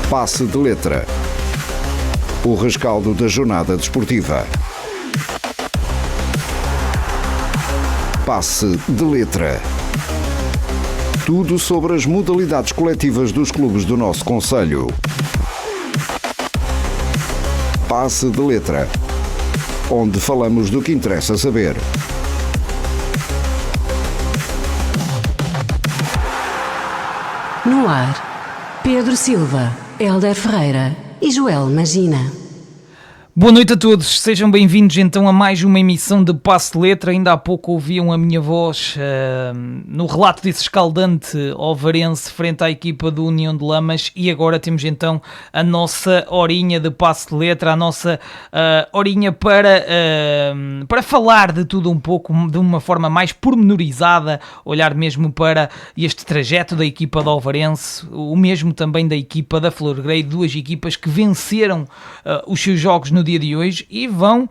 Passe de Letra. O rescaldo da jornada desportiva. Passe de Letra. Tudo sobre as modalidades coletivas dos clubes do nosso concelho. Passe de Letra. Onde falamos do que interessa saber. No ar, Pedro Silva, Hélder Ferreira e Joel Magina. Boa noite a todos, sejam bem-vindos então a mais uma emissão de Passe de Letra. Ainda há pouco ouviam a minha voz no relato desse escaldante ovarense frente à equipa do União de Lamas, e agora temos então a nossa horinha de Passe de Letra, a nossa horinha para falar de tudo um pouco, de uma forma mais pormenorizada, olhar mesmo para este trajeto da equipa do Ovarense, o mesmo também da equipa da Flor Grey, duas equipas que venceram os seus jogos no dia de hoje e vão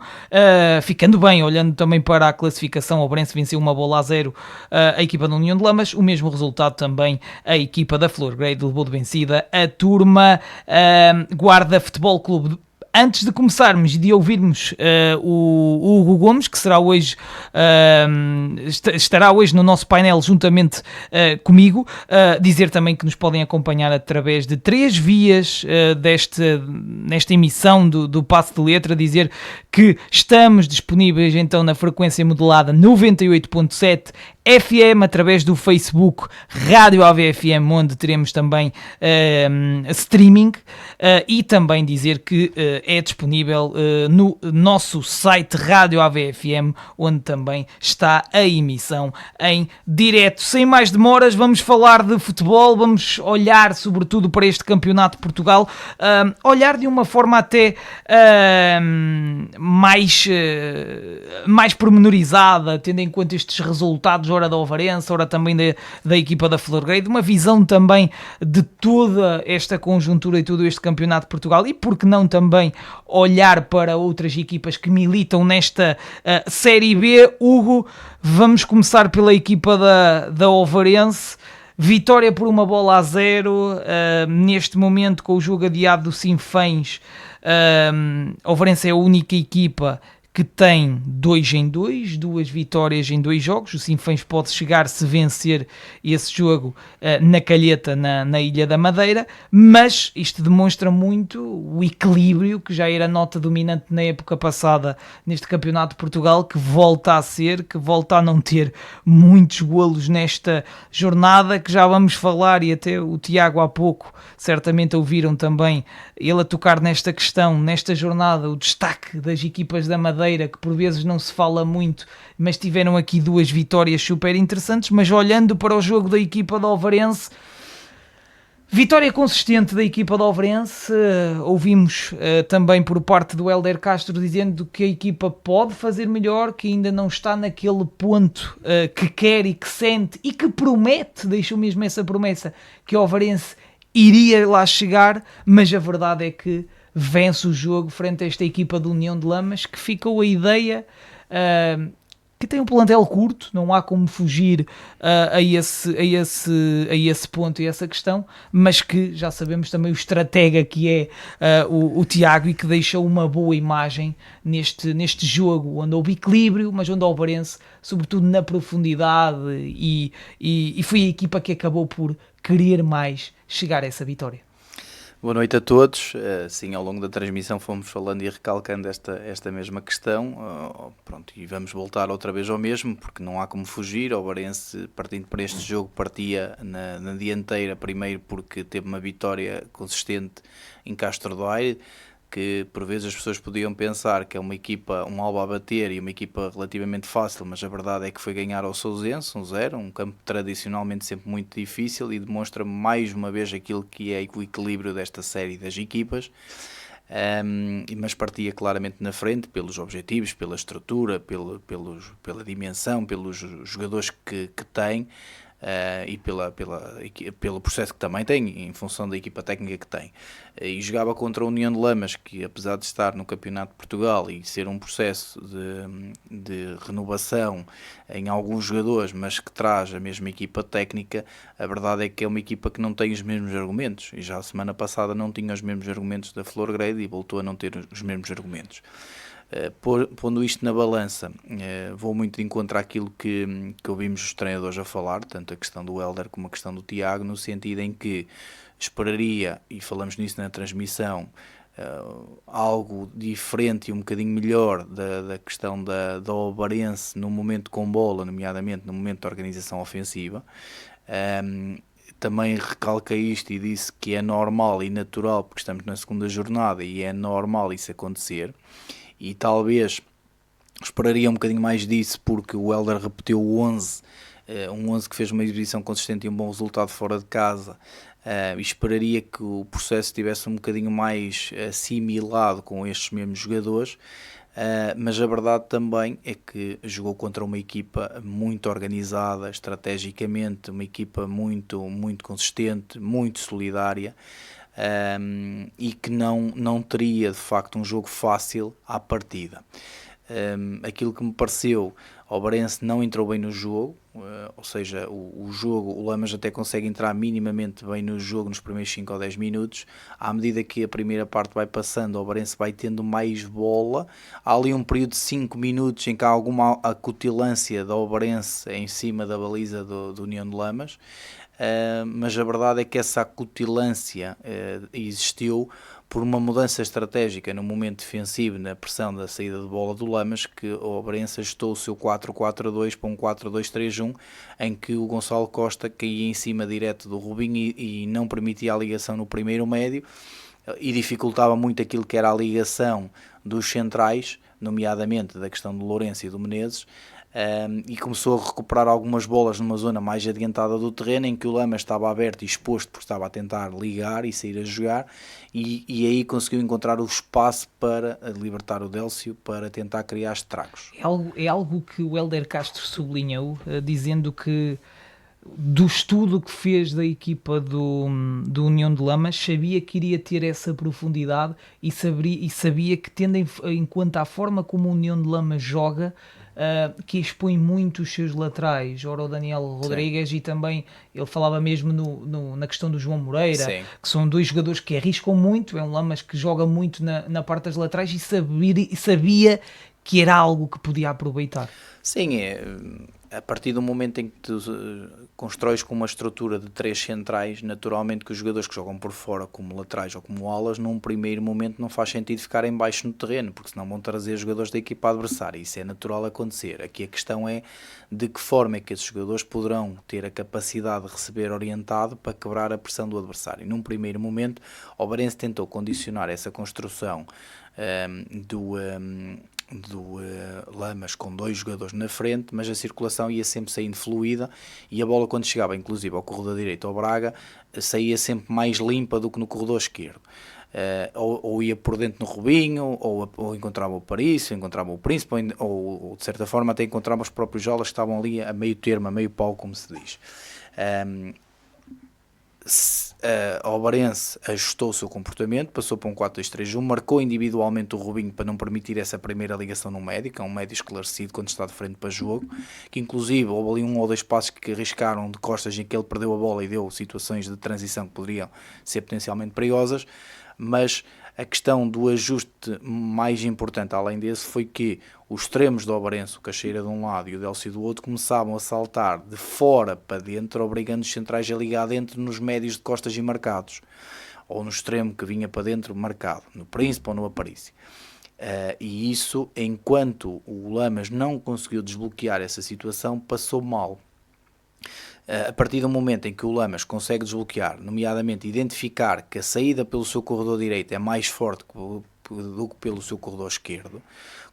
ficando bem, olhando também para a classificação. O Ovarense venceu 1-0 a equipa da União de Lamas, o mesmo resultado também a equipa da Flor Grey levou de vencida a turma Guarda Futebol Clube. Antes de começarmos e de ouvirmos o Hugo Gomes, que será hoje, estará hoje no nosso painel juntamente comigo, dizer também que nos podem acompanhar através de 3 vias nesta emissão do Passe de Letra, dizer que estamos disponíveis então na frequência modulada 98.7 FM, através do Facebook Rádio AVFM, onde teremos também streaming, e também dizer que é disponível no nosso site Rádio AVFM, onde também está a emissão em direto. Sem mais demoras, vamos falar de futebol, vamos olhar sobretudo para este Campeonato de Portugal, olhar de uma forma até mais pormenorizada, tendo em conta estes resultados, ora da Ovarense, ora também da equipa da Flor Grey, de uma visão também de toda esta conjuntura e todo este Campeonato de Portugal, e por que não também olhar para outras equipas que militam nesta Série B. Hugo, vamos começar pela equipa da Ovarense. Vitória por 1-0, neste momento com o jogo adiado do Sinfãs. A Ovarense é a única equipa que tem 2-2, 2 vitórias em 2 jogos. O Sinfãs pode chegar, se vencer esse jogo, na Calheta, na Ilha da Madeira, mas isto demonstra muito o equilíbrio que já era nota dominante na época passada neste Campeonato de Portugal, que volta a não ter muitos golos nesta jornada, que já vamos falar, e até o Tiago há pouco certamente ouviram também ele a tocar nesta questão, nesta jornada, o destaque das equipas da Madeira, que por vezes não se fala muito, mas tiveram aqui 2 vitórias super interessantes. Mas olhando para o jogo da equipa do Ovarense, vitória consistente da equipa do Ovarense. Ouvimos também por parte do Hélder Castro dizendo que a equipa pode fazer melhor, que ainda não está naquele ponto que quer e que sente e que promete, deixou mesmo essa promessa, que o Ovarense iria lá chegar, mas a verdade é que vence o jogo frente a esta equipa da União de Lamas, que ficou a ideia que tem um plantel curto, não há como fugir a esse ponto e essa questão, mas que já sabemos também o estratega que é o Tiago, e que deixou uma boa imagem neste jogo, onde houve equilíbrio, mas onde o Ovarense, sobretudo na profundidade, e foi a equipa que acabou por querer mais chegar a essa vitória. Boa noite a todos. Sim, ao longo da transmissão fomos falando e recalcando esta mesma questão. Pronto, e vamos voltar outra vez ao mesmo, porque não há como fugir. O Ovarense, partindo para este jogo, partia na dianteira, primeiro porque teve uma vitória consistente em Castro Daire, que por vezes as pessoas podiam pensar que é uma equipa, um alvo a bater e uma equipa relativamente fácil, mas a verdade é que foi ganhar ao Sousense 1-0, um campo tradicionalmente sempre muito difícil, e demonstra mais uma vez aquilo que é o equilíbrio desta série das equipas. Mas partia claramente na frente pelos objetivos, pela estrutura, pela dimensão, pelos jogadores que tem. e pelo processo que também tem, em função da equipa técnica que tem. E jogava contra a União de Lamas, que apesar de estar no Campeonato de Portugal e ser um processo de renovação em alguns jogadores, mas que traz a mesma equipa técnica, a verdade é que é uma equipa que não tem os mesmos argumentos, e já a semana passada não tinha os mesmos argumentos da Florgrade e voltou a não ter os mesmos argumentos. Pondo isto na balança, vou muito de encontro àquilo que ouvimos os treinadores a falar, tanto a questão do Hélder como a questão do Tiago, no sentido em que esperaria, e falamos nisso na transmissão, algo diferente e um bocadinho melhor da questão da Obarense no momento com bola, nomeadamente no momento da organização ofensiva. Também recalquei isto e disse que é normal e natural, porque estamos na segunda jornada e é normal isso acontecer. E talvez esperaria um bocadinho mais disso, porque o Hélder repetiu o 11, um 11 que fez uma exibição consistente e um bom resultado fora de casa, e esperaria que o processo estivesse um bocadinho mais assimilado com estes mesmos jogadores, mas a verdade também é que jogou contra uma equipa muito organizada, estrategicamente, uma equipa muito, muito consistente, muito solidária, e que não teria de facto um jogo fácil à partida. Aquilo que me pareceu, o Obarense não entrou bem no jogo, ou seja, o Lamas até consegue entrar minimamente bem no jogo nos primeiros 5 ou 10 minutos. À medida que a primeira parte vai passando, o Obarense vai tendo mais bola. Há ali um período de 5 minutos em que há alguma acutilância da Obarense em cima da baliza do União de Lamas. Mas a verdade é que essa acutilância existiu por uma mudança estratégica no momento defensivo, na pressão da saída de bola do Lamas, que o Obarense ajustou o seu 4-4-2 para um 4-2-3-1, em que o Gonçalo Costa caía em cima direto do Rubinho e não permitia a ligação no primeiro médio, e dificultava muito aquilo que era a ligação dos centrais, nomeadamente da questão do Lourenço e do Menezes. E começou a recuperar algumas bolas numa zona mais adiantada do terreno, em que o Lamas estava aberto e exposto porque estava a tentar ligar e sair a jogar, e aí conseguiu encontrar o espaço para libertar o Délcio para tentar criar estragos. É algo que o Hélder Castro sublinhou, dizendo que do estudo que fez da equipa do União de Lamas, sabia que iria ter essa profundidade e sabia que, tendo em conta a forma como a União de Lamas joga, que expõe muito os seus laterais, ora o Daniel Rodrigues, sim, e também ele falava mesmo na questão do João Moreira, sim, que são dois jogadores que arriscam muito. É um Lamas que joga muito na parte das laterais e sabia que era algo que podia aproveitar. Sim, a partir do momento em que tu constróis com uma estrutura de 3 centrais, naturalmente que os jogadores que jogam por fora como laterais ou como alas, num primeiro momento não faz sentido ficarem baixo no terreno, porque senão vão trazer jogadores da equipa adversária. Isso é natural acontecer. Aqui a questão é de que forma é que esses jogadores poderão ter a capacidade de receber orientado para quebrar a pressão do adversário. Num primeiro momento, o Obarense tentou condicionar essa construção do Lamas com 2 jogadores na frente, mas a circulação ia sempre saindo fluida e a bola, quando chegava inclusive ao corredor direito ao Braga, saía sempre mais limpa do que no corredor esquerdo. Ou ia por dentro no Rubinho, ou encontrava o Paris, ou encontrava o Príncipe, ou de certa forma até encontrava os próprios Jolas que estavam ali a meio termo, a meio pau, como se diz. O Obarense ajustou o seu comportamento, passou para um 4-2-3-1, marcou individualmente o Rubinho para não permitir essa primeira ligação no médio, que é um médio esclarecido quando está de frente para jogo, que inclusive houve ali 1 ou 2 passos que arriscaram de costas em que ele perdeu a bola e deu situações de transição que poderiam ser potencialmente perigosas. Mas a questão do ajuste mais importante além desse foi que os extremos do Obarense, o Caixeira de um lado e o Délcio do outro, começavam a saltar de fora para dentro, obrigando os centrais a ligar dentro nos médios de costas e marcados, ou no extremo que vinha para dentro marcado, no Príncipe ou no Aparício. E isso, enquanto o Lamas não conseguiu desbloquear essa situação, passou mal. A partir do momento em que o Lamas consegue desbloquear, nomeadamente identificar que a saída pelo seu corredor direito é mais forte do que pelo seu corredor esquerdo,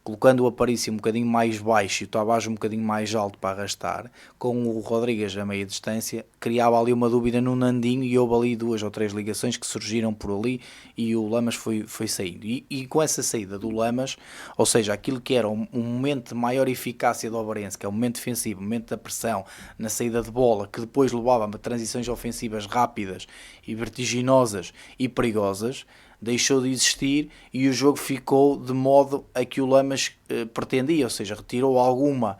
colocando o Aparício um bocadinho mais baixo e o Tavares um bocadinho mais alto para arrastar, com o Rodrigues a meia distância, criava ali uma dúvida no Nandinho e houve ali 2 ou 3 ligações que surgiram por ali e o Lamas foi saindo. E com essa saída do Lamas, ou seja, aquilo que era um momento de maior eficácia do Obarense, que é o momento defensivo, o momento da pressão, na saída de bola, que depois levava a transições ofensivas rápidas e vertiginosas e perigosas, deixou de existir e o jogo ficou de modo a que o Lamas pretendia, ou seja, retirou alguma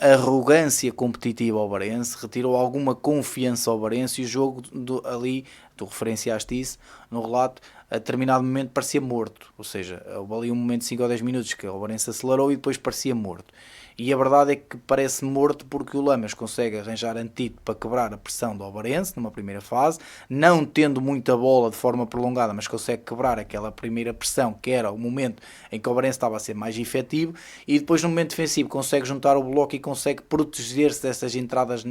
arrogância competitiva ao Barense, retirou alguma confiança ao Barense e o jogo ali, tu referenciaste isso no relato, a determinado momento parecia morto, ou seja, houve ali um momento de 5 ou 10 minutos que o Barense acelerou e depois parecia morto. E a verdade é que parece morto porque o Lamas consegue arranjar antídoto para quebrar a pressão do Obarense numa primeira fase, não tendo muita bola de forma prolongada, mas consegue quebrar aquela primeira pressão que era o momento em que o Obarense estava a ser mais efetivo, e depois no momento defensivo consegue juntar o bloco e consegue proteger-se dessas entradas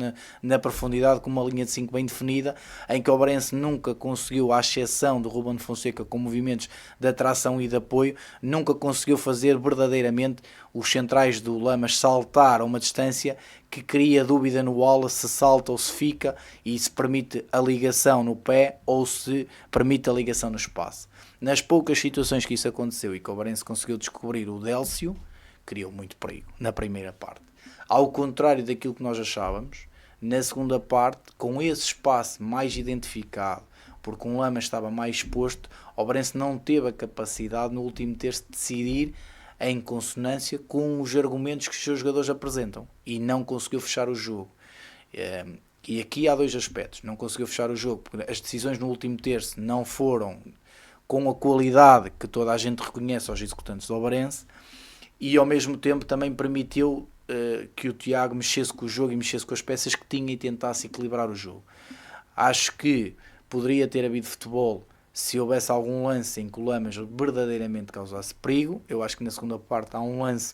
na profundidade com uma linha de 5 bem definida, em que o Obarense nunca conseguiu, à exceção do Ruben Fonseca com movimentos de atração e de apoio, nunca conseguiu fazer verdadeiramente os centrais do Lamas saltar a uma distância que cria dúvida no ala se salta ou se fica e se permite a ligação no pé ou se permite a ligação no espaço. Nas poucas situações que isso aconteceu e que o Obarense conseguiu descobrir o Délcio, criou muito perigo na primeira parte. Ao contrário daquilo que nós achávamos, na segunda parte, com esse espaço mais identificado, porque o Lamas estava mais exposto, o Obarense não teve a capacidade no último terço de decidir em consonância com os argumentos que os seus jogadores apresentam e não conseguiu fechar o jogo. E aqui há 2 aspectos. Não conseguiu fechar o jogo porque as decisões no último terço não foram com a qualidade que toda a gente reconhece aos executantes do Obarense e ao mesmo tempo também permitiu que o Tiago mexesse com o jogo e mexesse com as peças que tinha e tentasse equilibrar o jogo. Acho que poderia ter havido futebol se houvesse algum lance em que o Lamas verdadeiramente causasse perigo. Eu acho que na segunda parte há um lance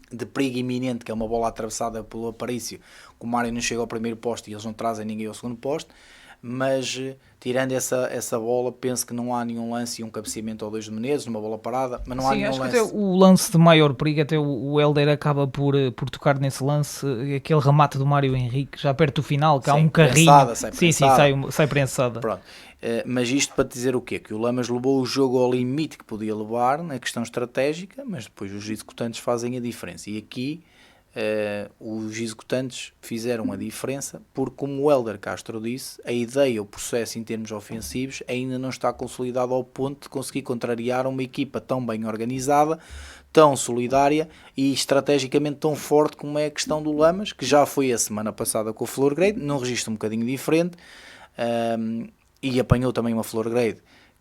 de perigo iminente, que é uma bola atravessada pelo Aparício, que o Mário não chega ao primeiro posto e eles não trazem ninguém ao segundo posto, mas tirando essa bola, penso que não há nenhum lance e um cabeceamento ao 2 de Menezes, numa bola parada, mas não há nenhum acho lance. Que até o lance de maior perigo, até o Hélder acaba por tocar nesse lance, aquele remate do Mário Henrique, já perto do final, que há um carrinho. Sai prensada. Pronto. Mas isto para te dizer o quê? Que o Lamas levou o jogo ao limite que podia levar na questão estratégica, mas depois os executantes fazem a diferença. E aqui os executantes fizeram a diferença porque, como o Hélder Castro disse, a ideia, o processo em termos ofensivos ainda não está consolidado ao ponto de conseguir contrariar uma equipa tão bem organizada, tão solidária e estrategicamente tão forte como é a questão do Lamas, que já foi a semana passada com o Florgrade, num registro um bocadinho diferente, e apanhou também uma Florgrade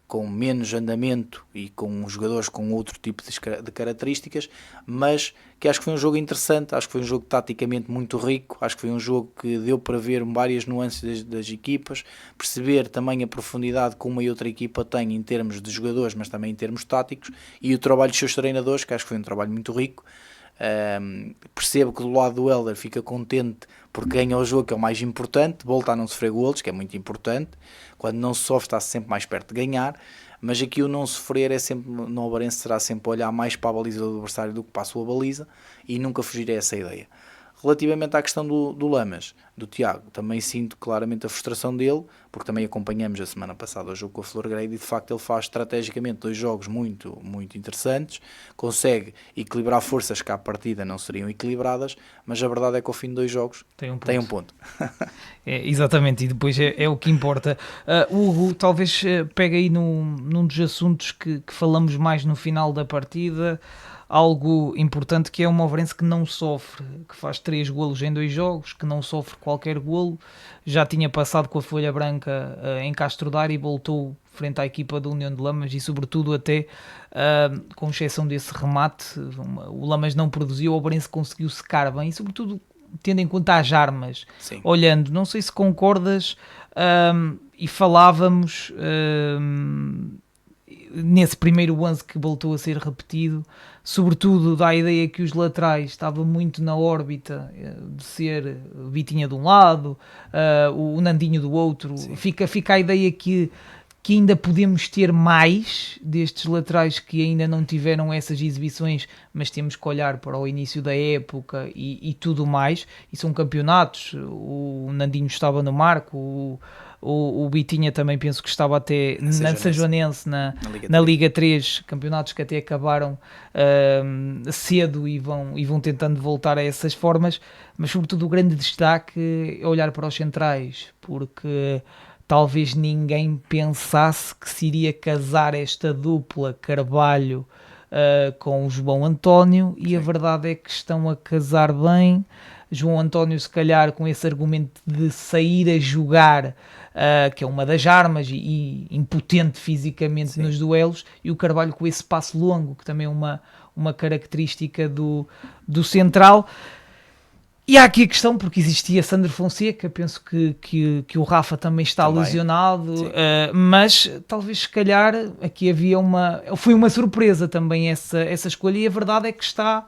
com menos andamento e com jogadores com outro tipo de características, mas que acho que foi um jogo interessante, acho que foi um jogo taticamente muito rico, acho que foi um jogo que deu para ver várias nuances das equipas, perceber também a profundidade que uma e outra equipa tem em termos de jogadores, mas também em termos táticos, e o trabalho dos seus treinadores, que acho que foi um trabalho muito rico. Percebo que do lado do Hélder fica contente porque ganha o jogo, que é o mais importante, volta a não sofrer golos, que é muito importante. Quando não se sofre está-se sempre mais perto de ganhar, mas aqui o não sofrer é sempre, no Obarense será sempre olhar mais para a baliza do adversário do que para a sua baliza e nunca fugir a essa ideia. Relativamente à questão do Lamas, do Tiago, também sinto claramente a frustração dele, porque também acompanhamos a semana passada o jogo com a Florgrade e de facto ele faz estrategicamente 2 jogos muito, muito interessantes, consegue equilibrar forças que à partida não seriam equilibradas, mas a verdade é que ao fim de 2 jogos tem um ponto. Exatamente, e depois é o que importa. Hugo, talvez pegue aí num dos assuntos que falamos mais no final da partida, algo importante, que é uma Ovarense que não sofre, que faz 3 golos em 2 jogos, que não sofre qualquer golo, já tinha passado com a folha branca em Castro Daire e voltou frente à equipa da União de Lamas e sobretudo até, com exceção desse remate, o Lamas não produziu, o Ovarense conseguiu secar bem e sobretudo tendo em conta as armas. Sim. Olhando, não sei se concordas, e falávamos nesse primeiro 11 que voltou a ser repetido, sobretudo da ideia que os laterais estavam muito na órbita de ser Vitinha de um lado, o Nandinho do outro. Fica a ideia que que ainda podemos ter mais destes laterais que ainda não tiveram essas exibições, mas temos que olhar para o início da época e tudo mais, e são campeonatos, o Nandinho estava no marco, o Bitinha também penso que estava até na Sajoanense, na Liga 3, campeonatos que até acabaram cedo e vão tentando voltar a essas formas, mas sobretudo o grande destaque é olhar para os centrais, porque talvez ninguém pensasse que se iria casar esta dupla Carvalho com o João António, e a verdade é que estão a casar bem. João António, se calhar, com esse argumento de sair a jogar, que é uma das armas, e impotente fisicamente nos duelos, e o Carvalho com esse passo longo, que também é uma característica do central. E há aqui a questão, porque existia Sandro Fonseca, penso que o Rafa também está lesionado, mas talvez se calhar aqui foi uma surpresa também essa escolha, e a verdade é que está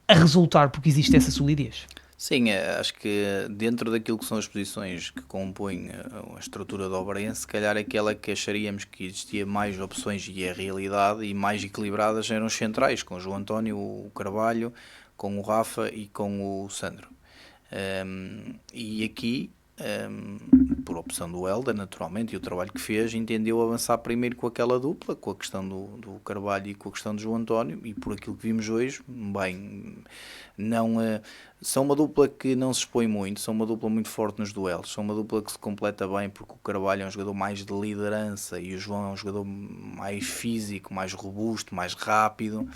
a resultar, porque existe essa solidez. Sim, acho que dentro daquilo que são as posições que compõem a estrutura do Obarense, se calhar aquela que acharíamos que existia mais opções, e é a realidade, e mais equilibradas eram os centrais, com o João António, o Carvalho, com o Rafa e com o Sandro. E aqui, por opção do Hélder, naturalmente, e o trabalho que fez, entendeu avançar primeiro com aquela dupla, com a questão do Carvalho e com a questão do João António, e por aquilo que vimos hoje, bem, não são uma dupla que não se expõe muito, são uma dupla muito forte nos duelos, são uma dupla que se completa bem, porque o Carvalho é um jogador mais de liderança e o João é um jogador mais físico, mais robusto, mais rápido.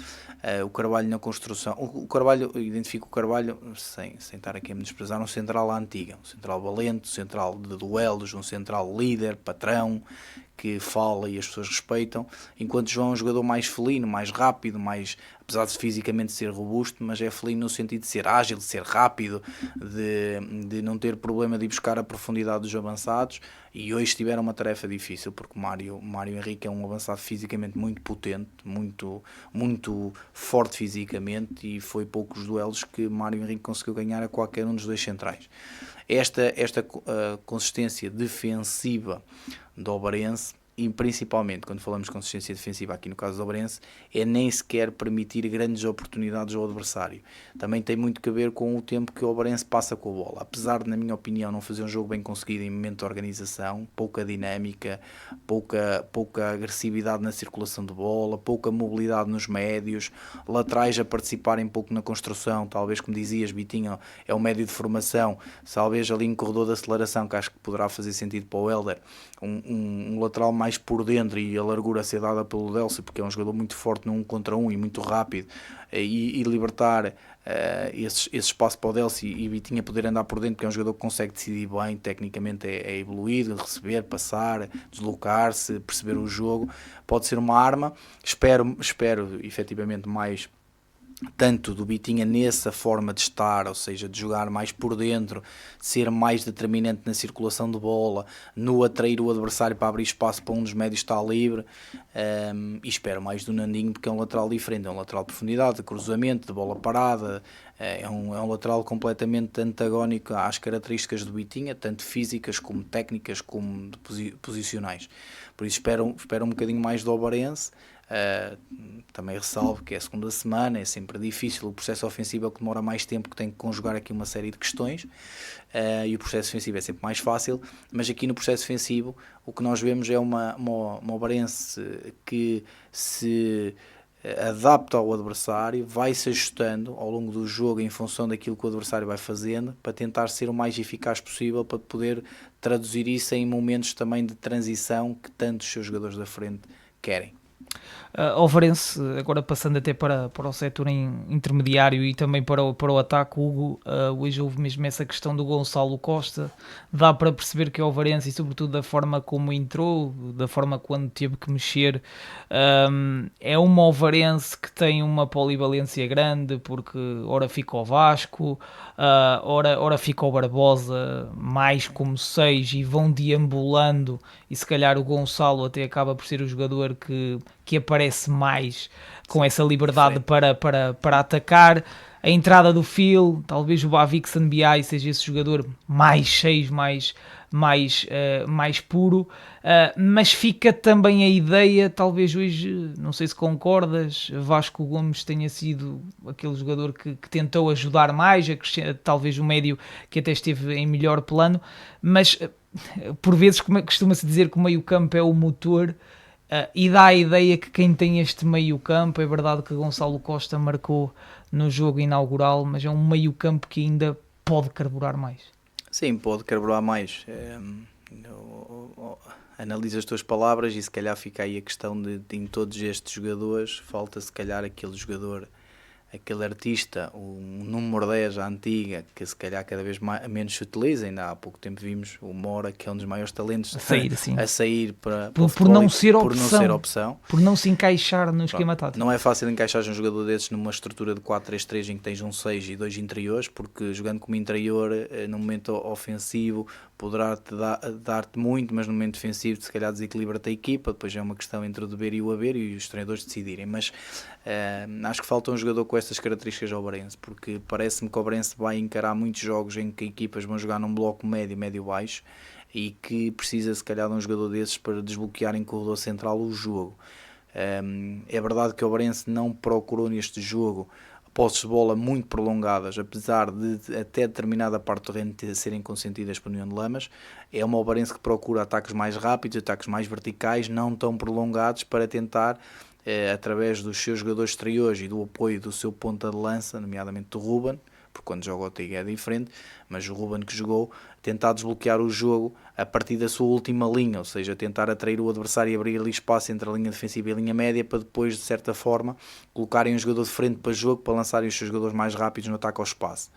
O Carvalho na construção, o Carvalho, identifico o Carvalho, sem estar aqui a me desprezar, um central à antiga, um central valente, um central de duelos, um central líder, patrão, que fala e as pessoas respeitam, enquanto João é um jogador mais felino, mais rápido, apesar de fisicamente ser robusto, mas é felino no sentido de ser ágil, de ser rápido, de não ter problema de ir buscar a profundidade dos avançados, e hoje tiveram uma tarefa difícil, porque o Mário Henrique é um avançado fisicamente muito potente, muito, muito forte fisicamente, e foi poucos duelos que Mário Henrique conseguiu ganhar a qualquer um dos dois centrais. Esta consistência defensiva do Obarense, e principalmente quando falamos de consistência defensiva aqui no caso do Obarense, é nem sequer permitir grandes oportunidades ao adversário. Também tem muito a ver com o tempo que o Obarense passa com a bola. Apesar de, na minha opinião, não fazer um jogo bem conseguido em momento de organização, pouca dinâmica, pouca agressividade na circulação de bola, pouca mobilidade nos médios, laterais a participarem pouco na construção, talvez, como dizias, Bitinho é um médio de formação, talvez ali em corredor de aceleração, que acho que poderá fazer sentido para o Hélder, um lateral mais por dentro, e a largura a ser dada pelo Délcio, porque é um jogador muito forte no 1 contra 1 e muito rápido, e libertar esse espaço para o Délcio e Bitinha poder andar por dentro, porque é um jogador que consegue decidir bem, tecnicamente é evoluído, receber, passar, deslocar-se, perceber o jogo, pode ser uma arma. Espero efetivamente mais tanto do Bitinha nessa forma de estar, ou seja, de jogar mais por dentro, de ser mais determinante na circulação de bola, no atrair o adversário para abrir espaço para um dos médios estar livre, e espero mais do Nandinho, porque é um lateral diferente, é um lateral de profundidade, de cruzamento, de bola parada, é um lateral completamente antagónico às características do Bitinha, tanto físicas como técnicas, como posicionais. Por isso espero um bocadinho mais do Obarense. Também ressalvo que é a segunda semana, é sempre difícil, o processo ofensivo é o que demora mais tempo, que tem que conjugar aqui uma série de questões, e o processo ofensivo é sempre mais fácil, mas aqui no processo ofensivo o que nós vemos é uma Obarense que se adapta ao adversário, vai se ajustando ao longo do jogo em função daquilo que o adversário vai fazendo, para tentar ser o mais eficaz possível, para poder traduzir isso em momentos também de transição que tantos seus jogadores da frente querem. Ovarense, agora passando até para o setor intermediário e também para o ataque, Hugo, hoje houve mesmo essa questão do Gonçalo Costa, dá para perceber que o Ovarense, e sobretudo da forma como entrou, da forma quando teve que mexer, é uma Ovarense que tem uma polivalência grande, porque ora fica o Vasco, ora fica o Barbosa, mais como 6, e vão deambulando, e se calhar o Gonçalo até acaba por ser o jogador que aparece mais com essa liberdade para atacar. A entrada do Phil, talvez o Bavik Sanbiai seja esse jogador mais 6, mais mais puro, mas fica também a ideia, talvez hoje, não sei se concordas, Vasco Gomes tenha sido aquele jogador que tentou ajudar mais, talvez o médio que até esteve em melhor plano, mas por vezes costuma-se dizer que o meio-campo é o motor, e dá a ideia que quem tem este meio-campo, é verdade que Gonçalo Costa marcou no jogo inaugural, mas é um meio-campo que ainda pode carburar mais. Sim, pode carburar mais. Analisa as tuas palavras e se calhar fica aí a questão de em todos estes jogadores falta se calhar aquele jogador, aquele artista, o número 10 à antiga, que se calhar cada vez menos se utiliza. Ainda há pouco tempo vimos o Mora, que é um dos maiores talentos a sair para por não ser opção, por não se encaixar no esquema tático. Não é fácil encaixar um jogador desses numa estrutura de 4-3-3 em que tens um 6 e 2 interiores, porque jogando como interior no momento ofensivo poderá dar-te muito, mas no momento defensivo se calhar desequilibra-te a equipa. Depois é uma questão entre o dever e o haver e os treinadores decidirem, mas acho que falta um jogador com estas características ao Barense, porque parece-me que o Barense vai encarar muitos jogos em que equipas vão jogar num bloco médio-baixo e que precisa se calhar de um jogador desses para desbloquear em corredor central o jogo. É verdade que o Barense não procurou neste jogo posses de bola muito prolongadas, apesar de até determinada parte do terreno serem consentidas por União de Lamas. É uma Obarense que procura ataques mais rápidos, ataques mais verticais, não tão prolongados, para tentar, através dos seus jogadores exteriores e do apoio do seu ponta de lança, nomeadamente do Ruben, porque quando joga o Tiga é diferente, mas o Ruben que jogou, tentar desbloquear o jogo a partir da sua última linha, ou seja, tentar atrair o adversário e abrir ali espaço entre a linha defensiva e a linha média, para depois, de certa forma, colocarem um jogador de frente para o jogo, para lançarem os seus jogadores mais rápidos no ataque ao espaço.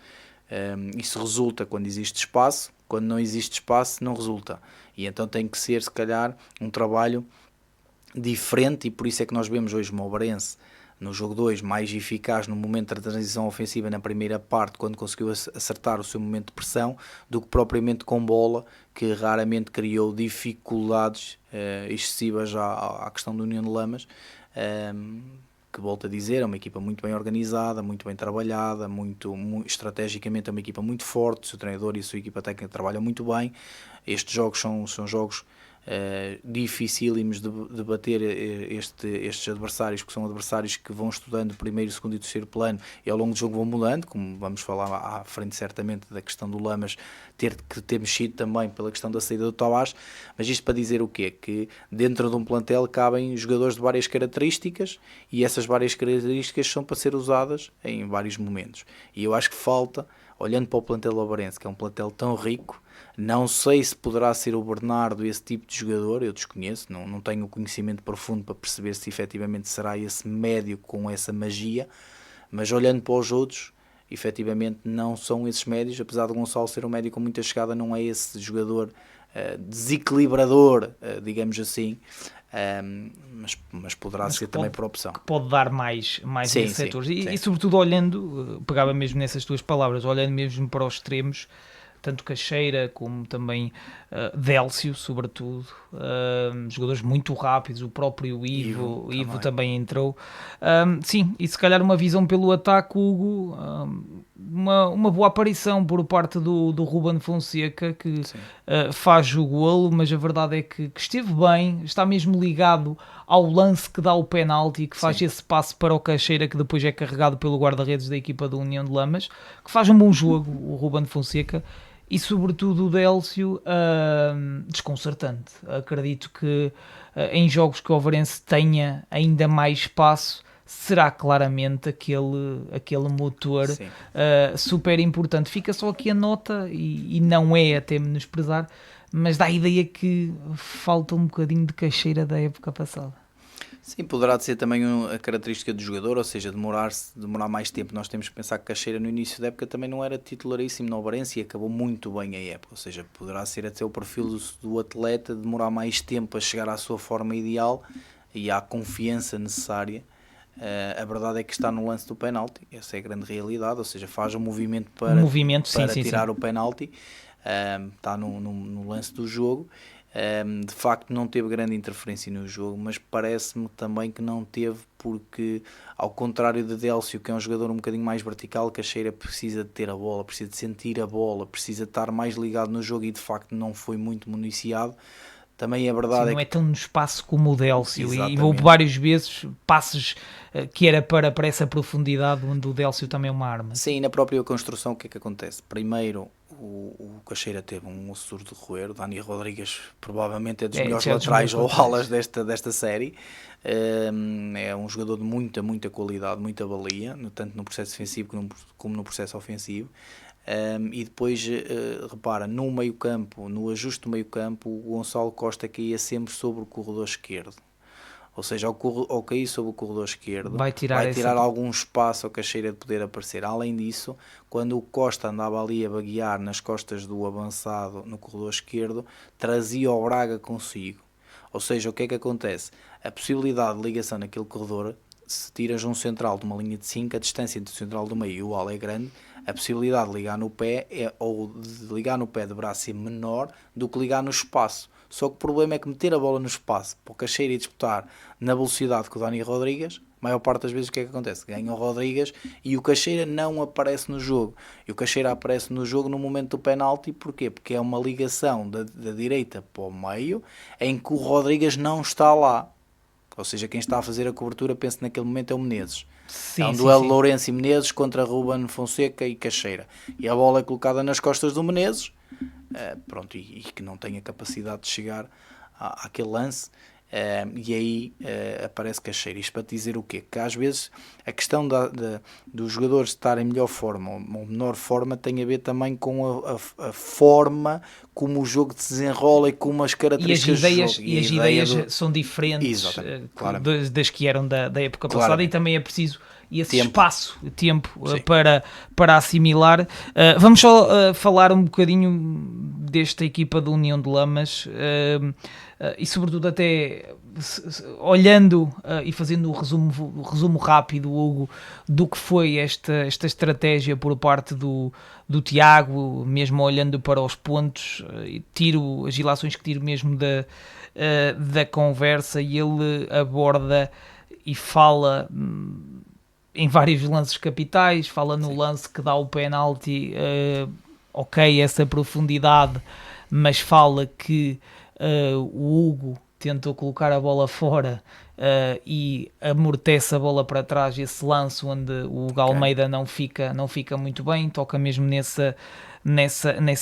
Isso resulta quando existe espaço, quando não existe espaço não resulta, e então tem que ser, se calhar, um trabalho diferente, e por isso é que nós vemos hoje o Obarense no jogo 2 mais eficaz no momento da transição ofensiva na primeira parte, quando conseguiu acertar o seu momento de pressão, do que propriamente com bola, que raramente criou dificuldades excessivas à questão da União de Lamas, que, volto a dizer, é uma equipa muito bem organizada, muito bem trabalhada, muito estrategicamente é uma equipa muito forte, o seu treinador e a sua equipa técnica trabalham muito bem. Estes jogos são jogos dificílimos de bater estes adversários, que são adversários que vão estudando primeiro, segundo e terceiro plano, e ao longo do jogo vão mudando, como vamos falar à frente certamente da questão do Lamas ter mexido também pela questão da saída do Tavares. Mas isto para dizer o quê? Que dentro de um plantel cabem jogadores de várias características, e essas várias características são para ser usadas em vários momentos, e eu acho que falta, olhando para o plantel Obarense, que é um plantel tão rico, não sei se poderá ser o Bernardo esse tipo de jogador, eu desconheço, não tenho o conhecimento profundo para perceber se efetivamente será esse médio com essa magia, mas olhando para os outros, efetivamente não são esses médios, apesar de Gonçalo ser um médio com muita chegada, não é esse jogador desequilibrador, digamos assim, mas poderá ser também por opção. Que pode dar mais nesses setores. E sobretudo olhando, pegava mesmo nessas tuas palavras, olhando mesmo para os extremos, tanto Caixeira como também Délcio, sobretudo, jogadores muito rápidos, o próprio Ivo também entrou. Sim, e se calhar uma visão pelo ataque, Hugo, uma boa aparição por parte do Ruben Fonseca, que faz o golo, mas a verdade é que esteve bem, está mesmo ligado ao lance que dá o penalti, que faz esse passe para o Caixeira, que depois é carregado pelo guarda-redes da equipa da União de Lamas, que faz um bom jogo, o Ruben Fonseca. E sobretudo o Délcio, desconcertante. Acredito que em jogos que o Ovarense tenha ainda mais espaço, será claramente aquele motor super importante. Fica só aqui a nota, e não é até menosprezar, mas dá a ideia que falta um bocadinho de Caixeira da época passada. Sim, poderá ser também a característica do jogador, ou seja, demorar mais tempo. Nós temos que pensar que Caixeira no início da época também não era titularíssimo no Obarense e acabou muito bem a época, ou seja, poderá ser até o perfil do atleta, demorar mais tempo a chegar à sua forma ideal e à confiança necessária. A verdade é que está no lance do penalti, essa é a grande realidade, ou seja, faz um movimento para tirar o penalti, está no lance do jogo. De facto não teve grande interferência no jogo, mas parece-me também que não teve, porque ao contrário de Délcio, que é um jogador um bocadinho mais vertical, Caixeira precisa de ter a bola, precisa de sentir a bola, precisa de estar mais ligado no jogo, e de facto não foi muito municiado. Também a verdade Sim, é não é que tão no espaço como o Délcio, e Exatamente. houve várias vezes passes que era para essa profundidade, onde o Délcio também é uma arma. sim, na própria construção o que é que acontece? Primeiro o Caixeira teve um osso de roer, o Dani Rodrigues provavelmente é dos melhores é dos laterais ou melhores alas desta série. É um jogador de muita qualidade, muita valia, tanto no processo defensivo como no processo ofensivo. E depois, repara, no meio campo, no ajuste do meio campo, o Gonçalo Costa caía sempre sobre o corredor esquerdo. Ou seja, ao cair sobre o corredor esquerdo, Vai tirar algum espaço ao Caixeira de poder aparecer. Além disso, quando o Costa andava ali a vaguear nas costas do avançado no corredor esquerdo, trazia o Braga consigo. Ou seja, o que é que acontece? A possibilidade de ligação naquele corredor, se tiras um central de uma linha de 5, a distância entre o central do meio e o ala é grande, a possibilidade de ligar no pé ou de ligar no pé de braço é menor do que ligar no espaço. Só que o problema é que meter a bola no espaço para o Caixeira ir disputar na velocidade que o Dani Rodrigues, a maior parte das vezes o que é que acontece? Ganha o Rodrigues e o Caixeira não aparece no jogo. E o Caixeira aparece no jogo no momento do penalti, porquê? Porque é uma ligação da direita para o meio em que o Rodrigues não está lá. Ou seja, quem está a fazer a cobertura, penso naquele momento, é o Menezes. Sim, É um duelo sim. Lourenço e Menezes contra Ruben Fonseca e Caixeira. E a bola é colocada nas costas do Menezes, pronto, e que não tem a capacidade de chegar àquele lance. E aí aparece Caixeira. Isto para te dizer o quê? Que às vezes a questão dos jogadores estarem em melhor forma ou menor forma tem a ver também com a forma como o jogo se desenrola e como as características do jogo. E as ideias são diferentes das que eram da época passada, e também é preciso esse tempo para assimilar. Vamos só falar um bocadinho desta equipa da União de Lamas, e sobretudo até olhando e fazendo o resumo rápido, Hugo, do que foi esta estratégia por parte do Tiago, mesmo olhando para os pontos, as ilações que tiro mesmo da conversa, e ele aborda e fala em vários lances capitais, fala no lance que dá o penalti, ok, essa profundidade, mas fala que o Hugo tentou colocar a bola fora e amortece a bola para trás, esse lance onde o Hugo Almeida não fica muito bem, toca mesmo nessa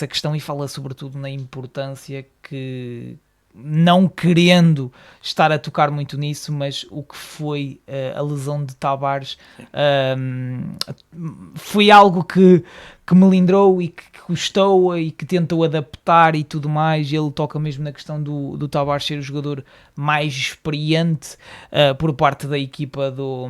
questão, e fala sobretudo na importância que, não querendo estar a tocar muito nisso, mas o que foi a lesão de Tavares foi algo que melindrou e que custou e que tentou adaptar e tudo mais. Ele toca mesmo na questão do Tavares ser o jogador mais experiente por parte da equipa do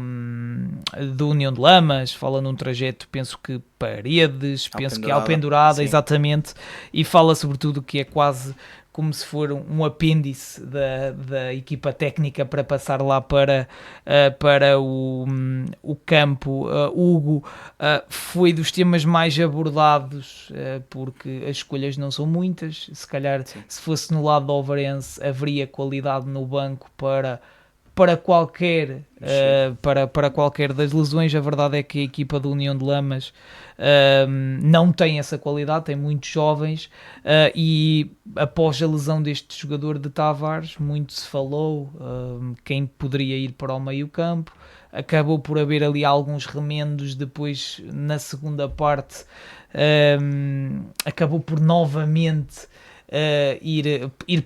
União de Lamas, fala num trajeto, penso que Paredes, penso que Alpendurada, exatamente, e fala sobretudo que é quase como se for um apêndice da equipa técnica para passar lá para o campo. Hugo foi dos temas mais abordados, porque as escolhas não são muitas. Se calhar, se fosse no lado do Ovarense, haveria qualidade no banco para qualquer das lesões. A verdade é que a equipa da União de Lamas não tem essa qualidade, tem muitos jovens, e após a lesão deste jogador de Tavares, muito se falou quem poderia ir para o meio campo. Acabou por haver ali alguns remendos depois na segunda parte, acabou por novamente ir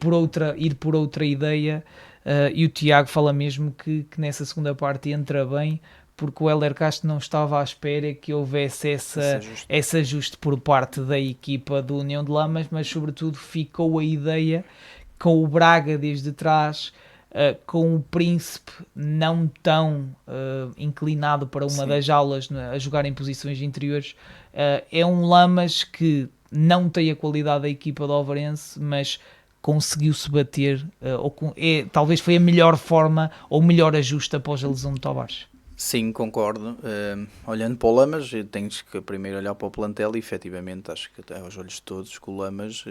por outra ideia. E o Tiago fala mesmo que nessa segunda parte entra bem, porque o Hélder Castro não estava à espera que houvesse esse ajuste por parte da equipa do União de Lamas, mas sobretudo ficou a ideia com o Braga desde trás, com o Príncipe não tão inclinado para uma das aulas a jogar em posições interiores. É um Lamas que não tem a qualidade da equipa do Ovarense, mas conseguiu-se bater, talvez foi a melhor forma ou o melhor ajuste após a lesão de Tavares. Sim, concordo. Olhando para o Lamas, tens que primeiro olhar para o plantel e efetivamente acho que até aos olhos de todos que o Lamas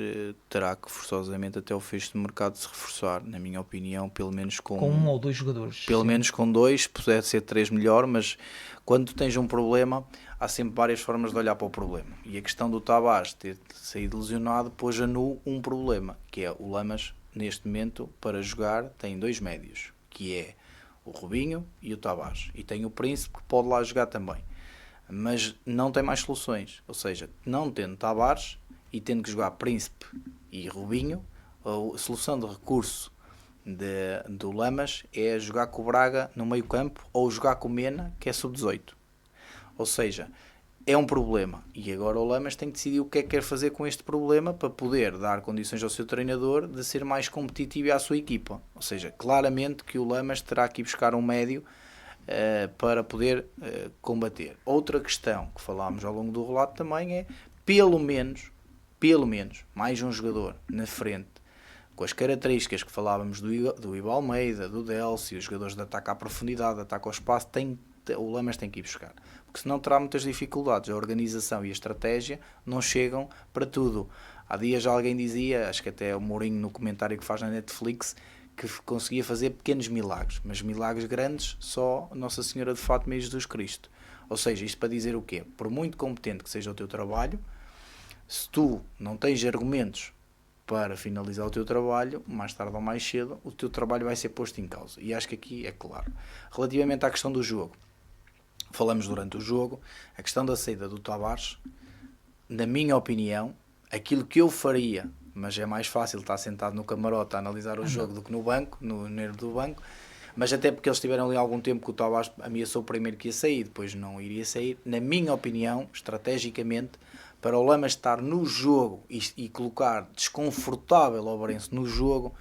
terá que forçosamente até o fecho de mercado se reforçar, na minha opinião, pelo menos Com um ou dois jogadores. pelo sim. menos com dois, se puder ser três melhor, mas quando tens um problema há sempre várias formas de olhar para o problema. E a questão do Tavares ter saído lesionado pôs a nu um problema, que é o Lamas neste momento para jogar tem dois médios, que é o Robinho e o Tavares. E tem o Príncipe que pode lá jogar também. Mas não tem mais soluções. Ou seja, não tendo Tavares e tendo que jogar Príncipe e Robinho, a solução de recurso do Lamas é jogar com o Braga no meio campo ou jogar com o Mena, que é sub-18. Ou seja, é um problema. E agora o Lamas tem que decidir o que é que quer fazer com este problema para poder dar condições ao seu treinador de ser mais competitivo e à sua equipa. Ou seja, claramente que o Lamas terá que ir buscar um médio para poder combater. Outra questão que falámos ao longo do relato também é, pelo menos, mais um jogador na frente, com as características que falávamos do Ivo Almeida, do Delcio, os jogadores de ataque à profundidade, de ataque ao espaço, o Lamas tem que ir buscar. Porque senão terá muitas dificuldades. A organização e a estratégia não chegam para tudo. Há dias alguém dizia, acho que até o Mourinho no comentário que faz na Netflix, que conseguia fazer pequenos milagres, mas milagres grandes só Nossa Senhora de Fátima e Jesus Cristo. Ou seja, isto para dizer o quê? Por muito competente que seja o teu trabalho, se tu não tens argumentos para finalizar o teu trabalho, mais tarde ou mais cedo, o teu trabalho vai ser posto em causa. E acho que aqui é claro. Relativamente à questão do jogo, falamos durante o jogo, a questão da saída do Tavares, na minha opinião, aquilo que eu faria, mas é mais fácil estar sentado no camarote a analisar o jogo do que no banco, no nervo do banco, mas até porque eles estiveram ali há algum tempo que o Tavares ameaçou primeiro que ia sair, depois não iria sair, na minha opinião, estrategicamente, para o Lamas estar no jogo e colocar desconfortável ao Varense no jogo,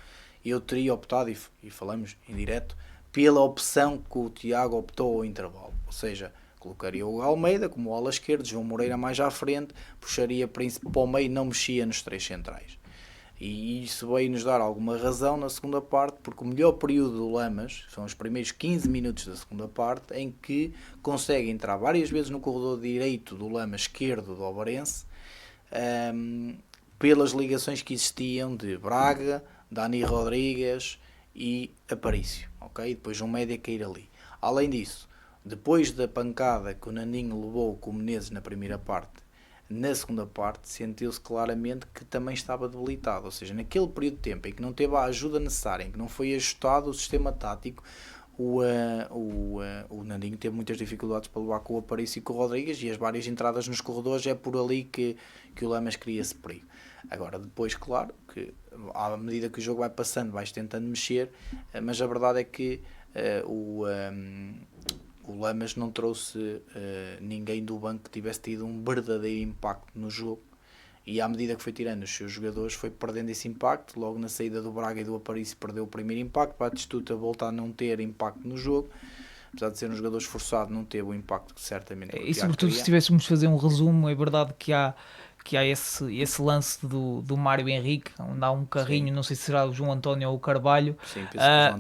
eu teria optado, e falamos em direto, pela opção que o Tiago optou ao intervalo. Ou seja, colocaria o Almeida como ala esquerdo, João Moreira mais à frente, puxaria Príncipe para o meio e não mexia nos três centrais. E isso veio nos dar alguma razão na segunda parte, porque o melhor período do Lamas são os primeiros 15 minutos da segunda parte, em que consegue entrar várias vezes no corredor direito do Lamas, esquerdo do Ovarense, pelas ligações que existiam de Braga, Dani Rodrigues e Aparício, ok? E depois um média cair ali. Além disso, depois da pancada que o Naninho levou com o Menezes na primeira parte, na segunda parte sentiu-se claramente que também estava debilitado, ou seja, naquele período de tempo em que não teve a ajuda necessária, em que não foi ajustado o sistema tático, o Nandinho teve muitas dificuldades para levar com o Aparício e com o Rodrigues, e as várias entradas nos corredores é por ali que o Lamas cria esse perigo. Agora, depois, claro, que à medida que o jogo vai passando, vais tentando mexer, mas a verdade é que o Lamas não trouxe ninguém do banco que tivesse tido um verdadeiro impacto no jogo, e à medida que foi tirando os seus jogadores foi perdendo esse impacto. Logo na saída do Braga e do Aparício perdeu o primeiro impacto, Batistuta volta a não ter impacto no jogo, apesar de ser um jogador esforçado, não teve o impacto que certamente E sobretudo se tivéssemos de fazer um resumo, é verdade que há esse lance do Mário Henrique, onde há um carrinho, sim, não sei se será o João António ou o Carvalho, sim,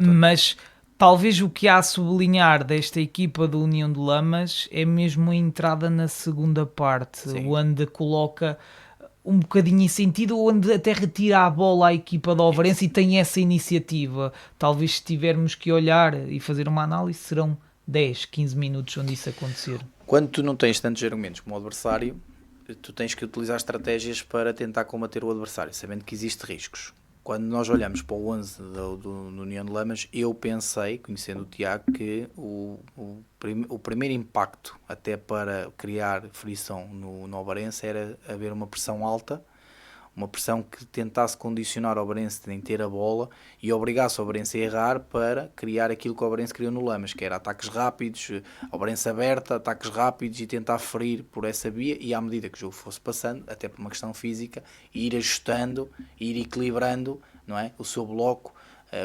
mas talvez o que há a sublinhar desta equipa do União de Lamas é mesmo a entrada na segunda parte, sim, onde coloca um bocadinho em sentido, onde até retira a bola à equipa do Ovarense e tem essa iniciativa. Talvez se tivermos que olhar e fazer uma análise, serão 10, 15 minutos onde isso acontecer. Quando tu não tens tantos argumentos como o adversário, tu tens que utilizar estratégias para tentar combater o adversário, sabendo que existem riscos. Quando nós olhamos para o 11 do União de Lamas, eu pensei, conhecendo o Tiago, que o primeiro impacto até para criar frição no Ovarense era haver uma pressão alta, uma pressão que tentasse condicionar o Ovarense em ter a bola e obrigasse o Ovarense a errar para criar aquilo que o Ovarense criou no Lamas, que era ataques rápidos, Ovarense aberta, ataques rápidos e tentar ferir por essa via, e à medida que o jogo fosse passando, até por uma questão física, ir ajustando, ir equilibrando, não é, o seu bloco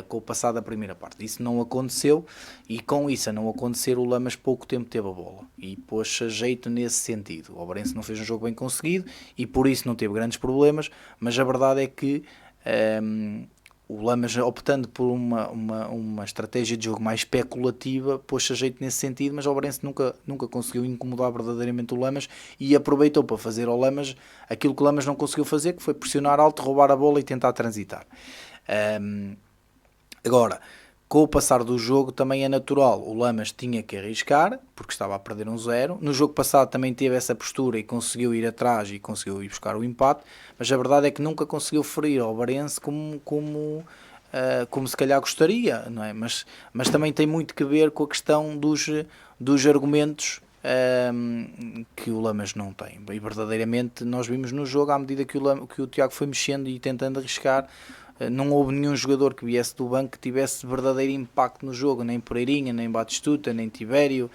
com o passado da primeira parte. Isso não aconteceu, e com isso a não acontecer, o Lamas pouco tempo teve a bola e pôs-se a jeito nesse sentido. O Ovarense não fez um jogo bem conseguido e por isso não teve grandes problemas, mas a verdade é que o Lamas, optando por uma estratégia de jogo mais especulativa, pôs-se a jeito nesse sentido, mas o Ovarense nunca conseguiu incomodar verdadeiramente o Lamas e aproveitou para fazer ao Lamas aquilo que o Lamas não conseguiu fazer, que foi pressionar alto, roubar a bola e tentar transitar. Agora, com o passar do jogo também é natural, o Lamas tinha que arriscar, porque estava a perder 1-0, no jogo passado também teve essa postura e conseguiu ir atrás e conseguiu ir buscar o empate, mas a verdade é que nunca conseguiu ferir ao Ovarense como se calhar gostaria, não é? Mas também tem muito que ver com a questão dos argumentos que o Lamas não tem, e verdadeiramente nós vimos no jogo, à medida que o Tiago foi mexendo e tentando arriscar, não houve nenhum jogador que viesse do banco que tivesse verdadeiro impacto no jogo, nem Pereirinha, nem Batistuta, nem Tibério.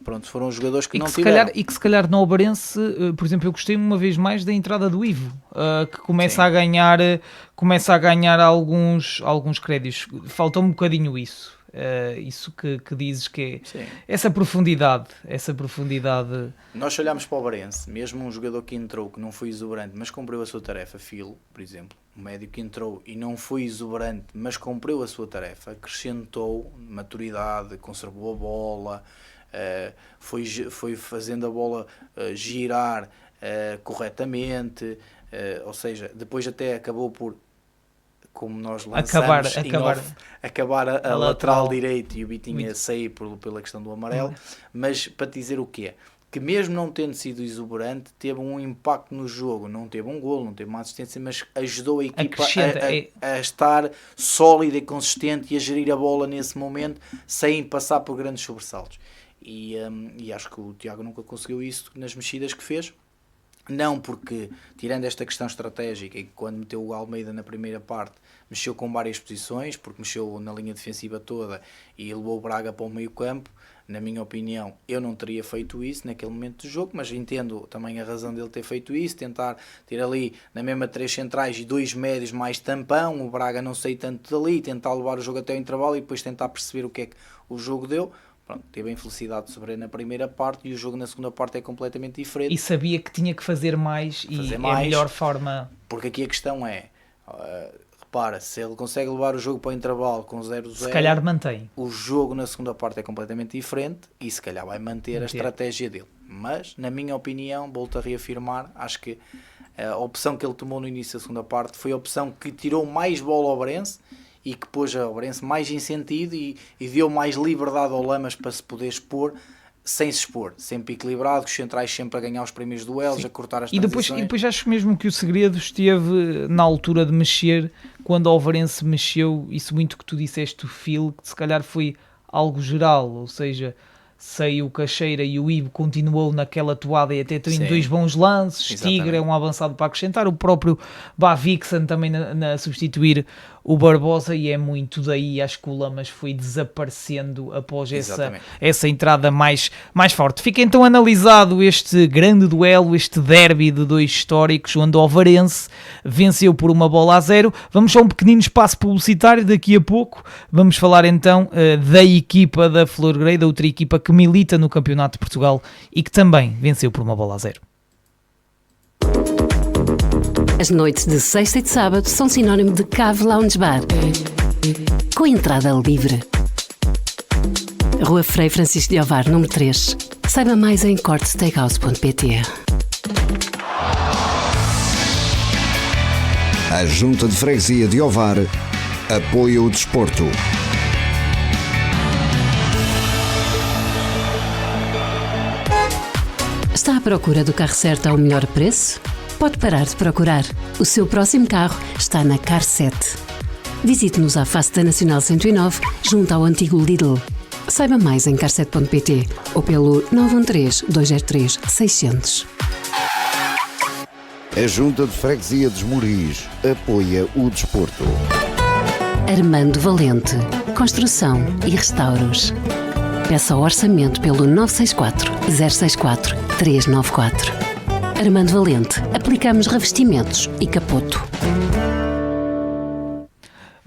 Pronto, foram jogadores que não tiveram. E que se calhar no Ovarense, por exemplo, eu gostei uma vez mais da entrada do Ivo, que começa a ganhar alguns créditos. Faltou um bocadinho isso. Isso que dizes que é essa profundidade. Nós se olharmos para o Ovarense, mesmo um jogador que entrou que não foi exuberante, mas cumpriu a sua tarefa, Filo, por exemplo, um médio que entrou e não foi exuberante, mas cumpriu a sua tarefa, acrescentou maturidade, conservou a bola, foi fazendo a bola girar corretamente, ou seja, depois até acabou por, como nós lançamos acabar a lateral direito e o Bitinha sair pela questão do amarelo, mas para dizer o quê? Que mesmo não tendo sido exuberante, teve um impacto no jogo, não teve um golo, não teve uma assistência, mas ajudou a equipa a estar sólida e consistente e a gerir a bola nesse momento, sem passar por grandes sobressaltos. E acho que o Tiago nunca conseguiu isso nas mexidas que fez. Não porque, tirando esta questão estratégica, e quando meteu o Almeida na primeira parte, mexeu com várias posições, porque mexeu na linha defensiva toda e levou o Braga para o meio campo. Na minha opinião, eu não teria feito isso naquele momento do jogo, mas entendo também a razão dele ter feito isso, tentar ter ali na mesma 3 centrais e 2 médios mais tampão, o Braga não sair tanto dali, tentar levar o jogo até o intervalo e depois tentar perceber o que é que o jogo deu. Pronto, teve a infelicidade de sofrer na primeira parte e o jogo na segunda parte é completamente diferente. E sabia que tinha que fazer mais e é a melhor forma. Porque aqui a questão é, repara, se ele consegue levar o jogo para o intervalo com 0-0, se calhar mantém. O jogo na segunda parte é completamente diferente e se calhar vai manter a estratégia dele. Mas, na minha opinião, volto a reafirmar, acho que a opção que ele tomou no início da segunda parte foi a opção que tirou mais bola ao Ovarense e que pôs a Ovarense mais em sentido e deu mais liberdade ao Lamas para se poder expor, sem se expor, sempre equilibrado, os centrais sempre a ganhar os primeiros duelos, a cortar as transições. E depois acho mesmo que o segredo esteve na altura de mexer, quando o Ovarense mexeu, isso muito que tu disseste, o Phil, que se calhar foi algo geral, ou seja, saiu o Caixeira e o Ivo continuou naquela toada e até tem 2 bons lances. Exatamente. Tigre é um avançado para acrescentar, o próprio Bavixen também na substituir o Barbosa, e é muito daí, acho que o Lamas foi desaparecendo após essa entrada mais forte. Fica então analisado este grande duelo, este derby de 2 históricos, onde o Ovarense venceu por 1-0. Vamos só um pequenino espaço publicitário, daqui a pouco vamos falar então da equipa da Florgrey, da outra equipa que milita no Campeonato de Portugal e que também venceu por 1-0. As noites de sexta e de sábado são sinónimo de Cave Lounge Bar, com entrada livre. Rua Frei Francisco de Ovar, número 3. Saiba mais em cortesteakhouse.pt. A Junta de Freguesia de Ovar apoia o desporto. Está à procura do carro certo ao melhor preço? Pode parar de procurar. O seu próximo carro está na Car 7. Visite-nos à face da Nacional 109, junto ao antigo Lidl. Saiba mais em car7.pt ou pelo 913-203-600. A Junta de Freguesia de Esmoriz apoia o desporto. Armando Valente. Construção e restauros. Peça orçamento pelo 964 064 394. Armando Valente. Aplicamos revestimentos e capoto.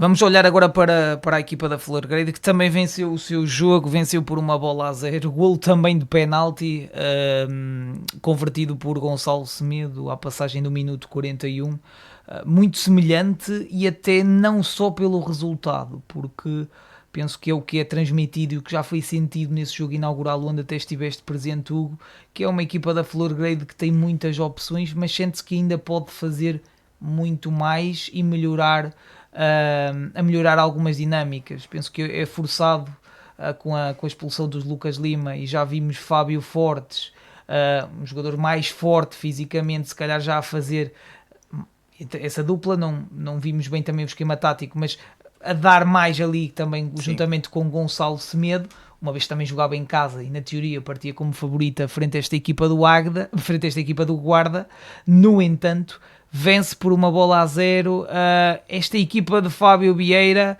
Vamos olhar agora para a equipa da Florgrade, que também venceu o seu jogo, venceu por 1-0, golo também de penalti, convertido por Gonçalo Semedo à passagem do minuto 41, muito semelhante, e até não só pelo resultado, porque penso que é o que é transmitido e o que já foi sentido nesse jogo inaugural onde até estiveste presente, Hugo, que é uma equipa da Florgrade que tem muitas opções, mas sente-se que ainda pode fazer muito mais e melhorar, a melhorar algumas dinâmicas. Penso que é forçado com a expulsão dos Lucas Lima, e já vimos Fábio Fortes, um jogador mais forte fisicamente, se calhar já a fazer essa dupla. Não vimos bem também o esquema tático, mas a dar mais ali também, juntamente com Gonçalo Semedo, uma vez que também jogava em casa e na teoria partia como favorita frente a esta equipa do Águeda, frente a esta equipa do Guarda. No entanto, vence por 1-0 esta equipa de Fábio Vieira.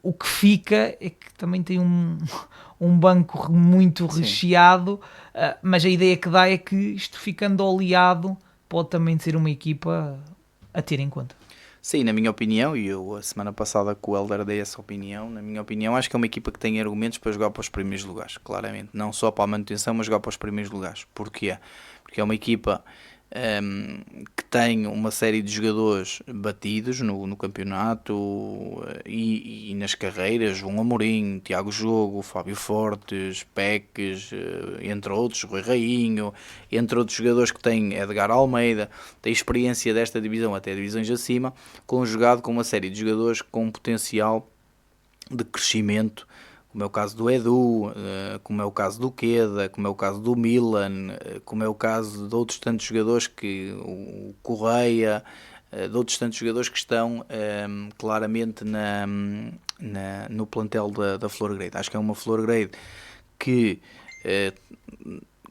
O que fica é que também tem um banco muito recheado, mas a ideia que dá é que isto, ficando oleado, pode também ser uma equipa a ter em conta. Sim, na minha opinião, e eu a semana passada com o Helder dei essa opinião, na minha opinião acho que é uma equipa que tem argumentos para jogar para os primeiros lugares, claramente, não só para a manutenção, mas jogar para os primeiros lugares. Porquê? Porque é uma equipa que tem uma série de jogadores batidos no campeonato e nas carreiras: João Amorim, Tiago Jogo, Fábio Fortes, Peques, entre outros, Rui Rainho, entre outros jogadores que tem Edgar Almeida. Tem experiência desta divisão até divisões acima, conjugado com uma série de jogadores com potencial de crescimento, como é o caso do Edu, como é o caso do Queda, como é o caso do Milan, como é o caso de outros tantos jogadores, que o Correia, de outros tantos jogadores que estão claramente no plantel da Florgrade. Acho que é uma Florgrade que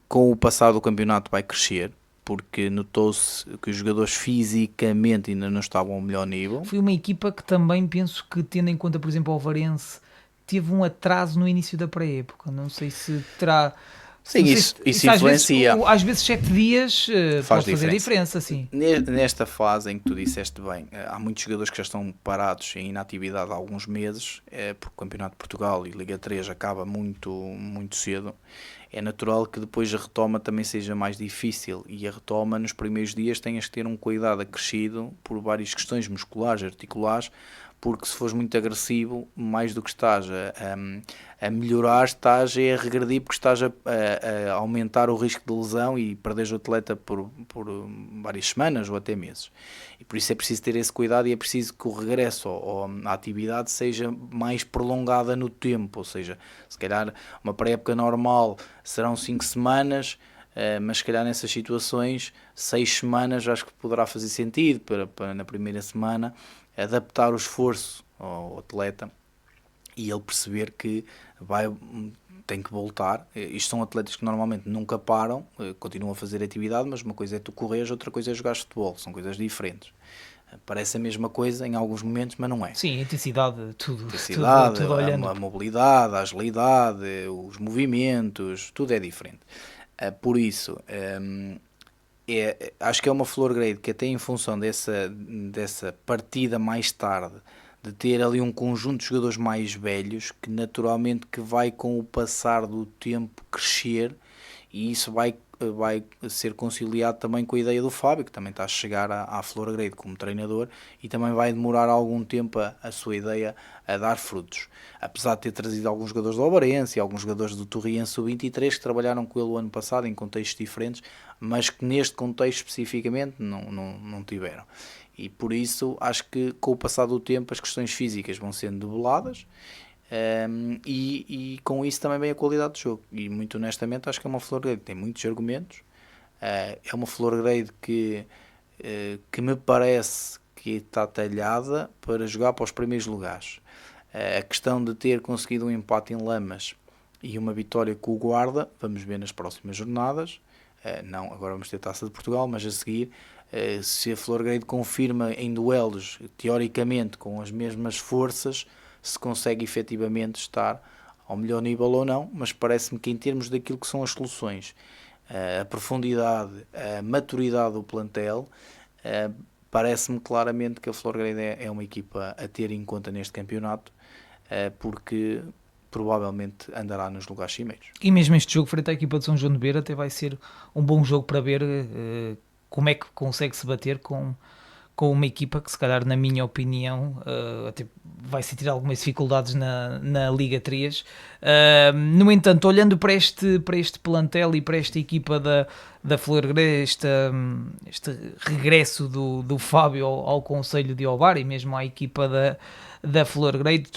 com o passar do campeonato vai crescer, porque notou-se que os jogadores fisicamente ainda não estavam ao melhor nível. Foi uma equipa que também penso que, tendo em conta, por exemplo, o Alvarense, teve um atraso no início da pré-época. Não sei se terá... Sim, isso influencia. Às vezes 7 dias pode fazer diferença, sim. Nesta fase em que tu disseste bem, há muitos jogadores que já estão parados em inatividade há alguns meses, porque o Campeonato de Portugal e Liga 3 acaba muito, muito cedo. É natural que depois a retoma também seja mais difícil, e a retoma nos primeiros dias tenhas que ter um cuidado acrescido por várias questões musculares, articulares, porque se fores muito agressivo, mais do que estás a melhorar, estás a regredir, porque estás a aumentar o risco de lesão e perderes o atleta por várias semanas ou até meses. E por isso é preciso ter esse cuidado, e é preciso que o regresso à atividade seja mais prolongada no tempo. Ou seja, se calhar uma pré-época normal serão 5 semanas, mas se calhar nessas situações 6 semanas acho que poderá fazer sentido, para na primeira semana adaptar o esforço ao atleta e ele perceber que tem que voltar. Isto são atletas que normalmente nunca param, continuam a fazer atividade, mas uma coisa é tu correres, outra coisa é jogar futebol, são coisas diferentes. Parece a mesma coisa em alguns momentos, mas não é. Sim, intensidade, tudo olhando. A mobilidade, a agilidade, os movimentos, tudo é diferente. Por isso, acho que é uma Florgrade que, até em função dessa partida mais tarde, de ter ali um conjunto de jogadores mais velhos, que naturalmente que vai, com o passar do tempo, crescer, e isso vai ser conciliado também com a ideia do Fábio, que também está a chegar à Florgrade como treinador, e também vai demorar algum tempo a sua ideia a dar frutos. Apesar de ter trazido alguns jogadores do Alvarense e alguns jogadores do Torriense Sub-23 que trabalharam com ele o ano passado em contextos diferentes, mas que neste contexto especificamente não tiveram. E por isso acho que, com o passar do tempo, as questões físicas vão sendo debeladas, e com isso também vem a qualidade do jogo. E muito honestamente acho que é uma Florgrade que tem muitos argumentos. É uma Florgrade que me parece que está talhada para jogar para os primeiros lugares. A questão de ter conseguido um empate em Lamas e uma vitória com o Guarda, vamos ver nas próximas jornadas. Não, agora vamos ter Taça de Portugal, mas a seguir, se a Florgrade confirma em duelos, teoricamente com as mesmas forças, se consegue efetivamente estar ao melhor nível ou não. Mas parece-me que, em termos daquilo que são as soluções, a profundidade, a maturidade do plantel, parece-me claramente que a Florgrade é uma equipa a ter em conta neste campeonato, porque provavelmente andará nos lugares cimeiros. E mesmo este jogo frente à equipa de São João de Beira até vai ser um bom jogo para ver como é que consegue se bater com uma equipa que, se calhar, na minha opinião, até vai sentir algumas dificuldades na Liga 3. No entanto, olhando para este plantel e para esta equipa da Florgrade, este regresso do Fábio ao Conselho de Ovar e mesmo à equipa da Florgrade,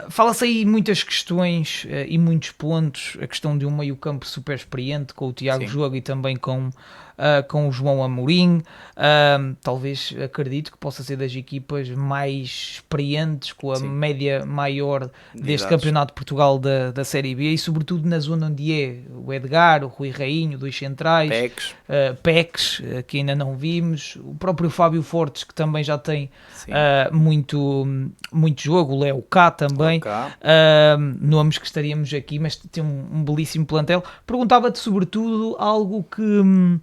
fala-se aí muitas questões e muitos pontos, a questão de um meio-campo super experiente com o Tiago Jogo e também com o João Amorim. Talvez acredito que possa ser das equipas mais experientes, com a média maior deste Campeonato de Portugal da Série B, e sobretudo na zona onde é o Edgar, o Rui Rainho, dois centrais, Pex, que ainda não vimos, o próprio Fábio Fortes, que também já tem muito jogo, o Léo K também, nomes que estaríamos aqui, mas tem um belíssimo plantel. Perguntava-te sobretudo algo que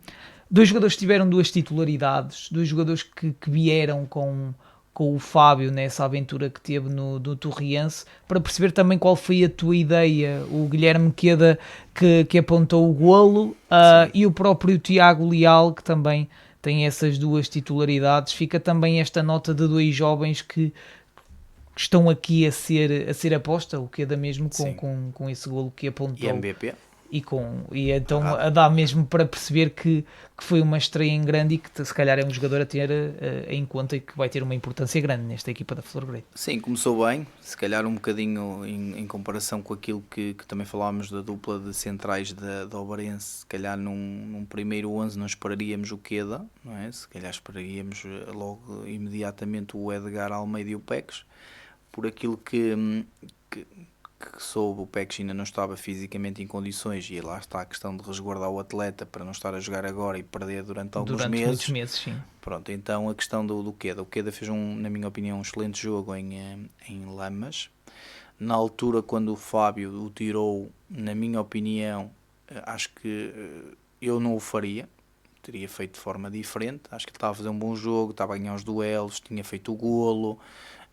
dois jogadores tiveram duas titularidades, dois jogadores que vieram com o Fábio nessa aventura que teve do Torriense, para perceber também qual foi a tua ideia. O Guilherme Queda que apontou o golo, e o próprio Tiago Leal, que também tem essas duas titularidades. Fica também esta nota de dois jovens que estão aqui a ser aposta, o Queda mesmo com esse golo que apontou. E MVP. E então dá mesmo para perceber que foi uma estreia em grande e que se calhar é um jogador a ter em conta e que vai ter uma importância grande nesta equipa da Florgrade. Sim, começou bem, se calhar um bocadinho em comparação com aquilo que também falámos da dupla de centrais da Obarense. Se calhar num primeiro 11 não esperaríamos o Queda, não é? Se calhar esperaríamos logo imediatamente o Edgar Almeida e o Pex, por aquilo que soube. O Pex ainda não estava fisicamente em condições, e lá está a questão de resguardar o atleta para não estar a jogar agora e perder durante muitos meses, sim. Pronto, então a questão do Queda. O Queda fez, na minha opinião, um excelente jogo em Lamas. Na altura, quando o Fábio o tirou, na minha opinião, acho que eu não o faria. Teria feito de forma diferente. Acho que ele estava a fazer um bom jogo, estava a ganhar os duelos, tinha feito o golo.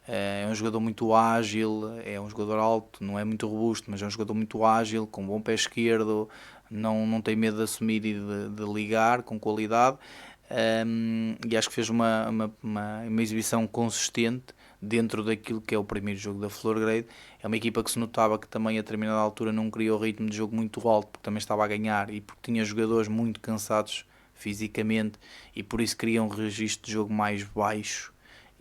É um jogador muito ágil, é um jogador alto, não é muito robusto, mas é um jogador muito ágil, com um bom pé esquerdo, não tem medo de assumir e de ligar com qualidade, e acho que fez uma exibição consistente dentro daquilo que é o primeiro jogo da Florgrade. É uma equipa que se notava que também a determinada altura não criou ritmo de jogo muito alto, porque também estava a ganhar e porque tinha jogadores muito cansados fisicamente, e por isso queria um registro de jogo mais baixo.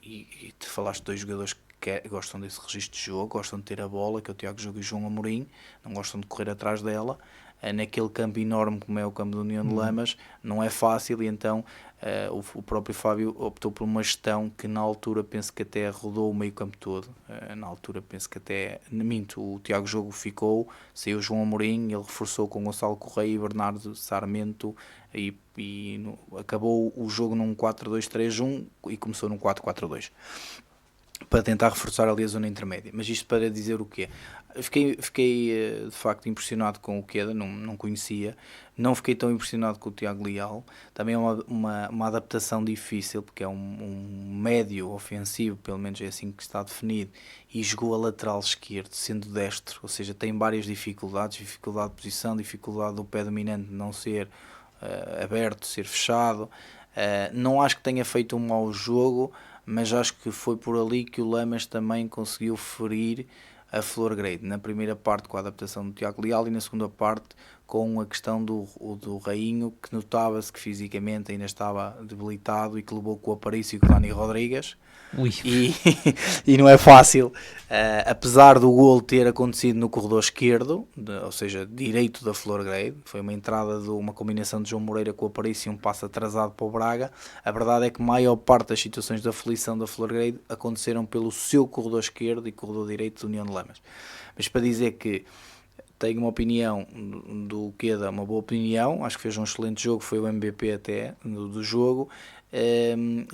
E te falaste de dois jogadores que gostam desse registro de jogo, gostam de ter a bola, que é o Tiago Jogo e o João Amorim, não gostam de correr atrás dela. Naquele campo enorme como é o campo da União de Lamas, não é fácil, e então o próprio Fábio optou por uma gestão que na altura penso que até rodou o meio campo todo. Na altura penso que até, o Tiago Jogo ficou, saiu o João Amorim, ele reforçou com Gonçalo Correia e Bernardo Sarmento, e acabou o jogo num 4-2-3-1 e começou num 4-4-2. Para tentar reforçar ali a zona intermédia. Mas isto para dizer o quê? Fiquei de facto impressionado com o Queda, não conhecia. Não fiquei tão impressionado com o Tiago Leal. Também é uma adaptação difícil, porque é um médio ofensivo, pelo menos é assim que está definido, e jogou a lateral esquerdo, sendo destro. Ou seja, tem várias dificuldades, dificuldade de posição, dificuldade do pé dominante não ser aberto, ser fechado. Não acho que tenha feito um mau jogo, mas acho que foi por ali que o Lamas também conseguiu ferir a Florgrade. Na primeira parte com a adaptação do Tiago Leal, e na segunda parte com a questão do Rainho, que notava-se que fisicamente ainda estava debilitado e que levou com o Aparício e com o Dani Rodrigues. E não é fácil, apesar do golo ter acontecido no corredor esquerdo, ou seja, direito da Florgrade. Foi uma entrada de uma combinação de João Moreira com o Aparício e um passo atrasado para o Braga. A verdade é que a maior parte das situações da aflição da Florgrade aconteceram pelo seu corredor esquerdo e corredor direito do União de Lamas. Mas para dizer que tenho uma opinião do Queda, uma boa opinião, acho que fez um excelente jogo, foi o MVP até do jogo.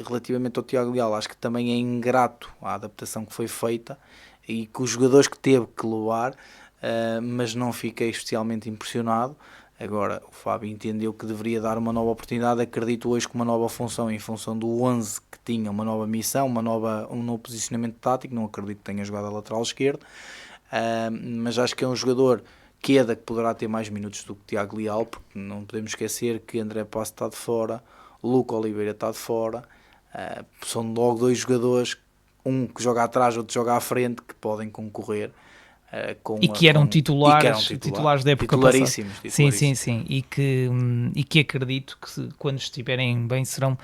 Relativamente ao Tiago Leal, acho que também é ingrato a adaptação que foi feita e com os jogadores que teve que levar, mas não fiquei especialmente impressionado. Agora, o Fábio entendeu que deveria dar uma nova oportunidade, acredito hoje com uma nova função, em função do 11 que tinha, uma nova missão, um novo posicionamento tático. Não acredito que tenha jogado a lateral esquerdo, mas acho que é um jogador que poderá ter mais minutos do que Tiago Leal, porque não podemos esquecer que André Passo está de fora, Luca Oliveira está de fora, são logo dois jogadores, um que joga atrás, outro joga à frente, que podem concorrer. Que eram titulares da época passada. Titularíssimos. E que acredito que quando estiverem bem serão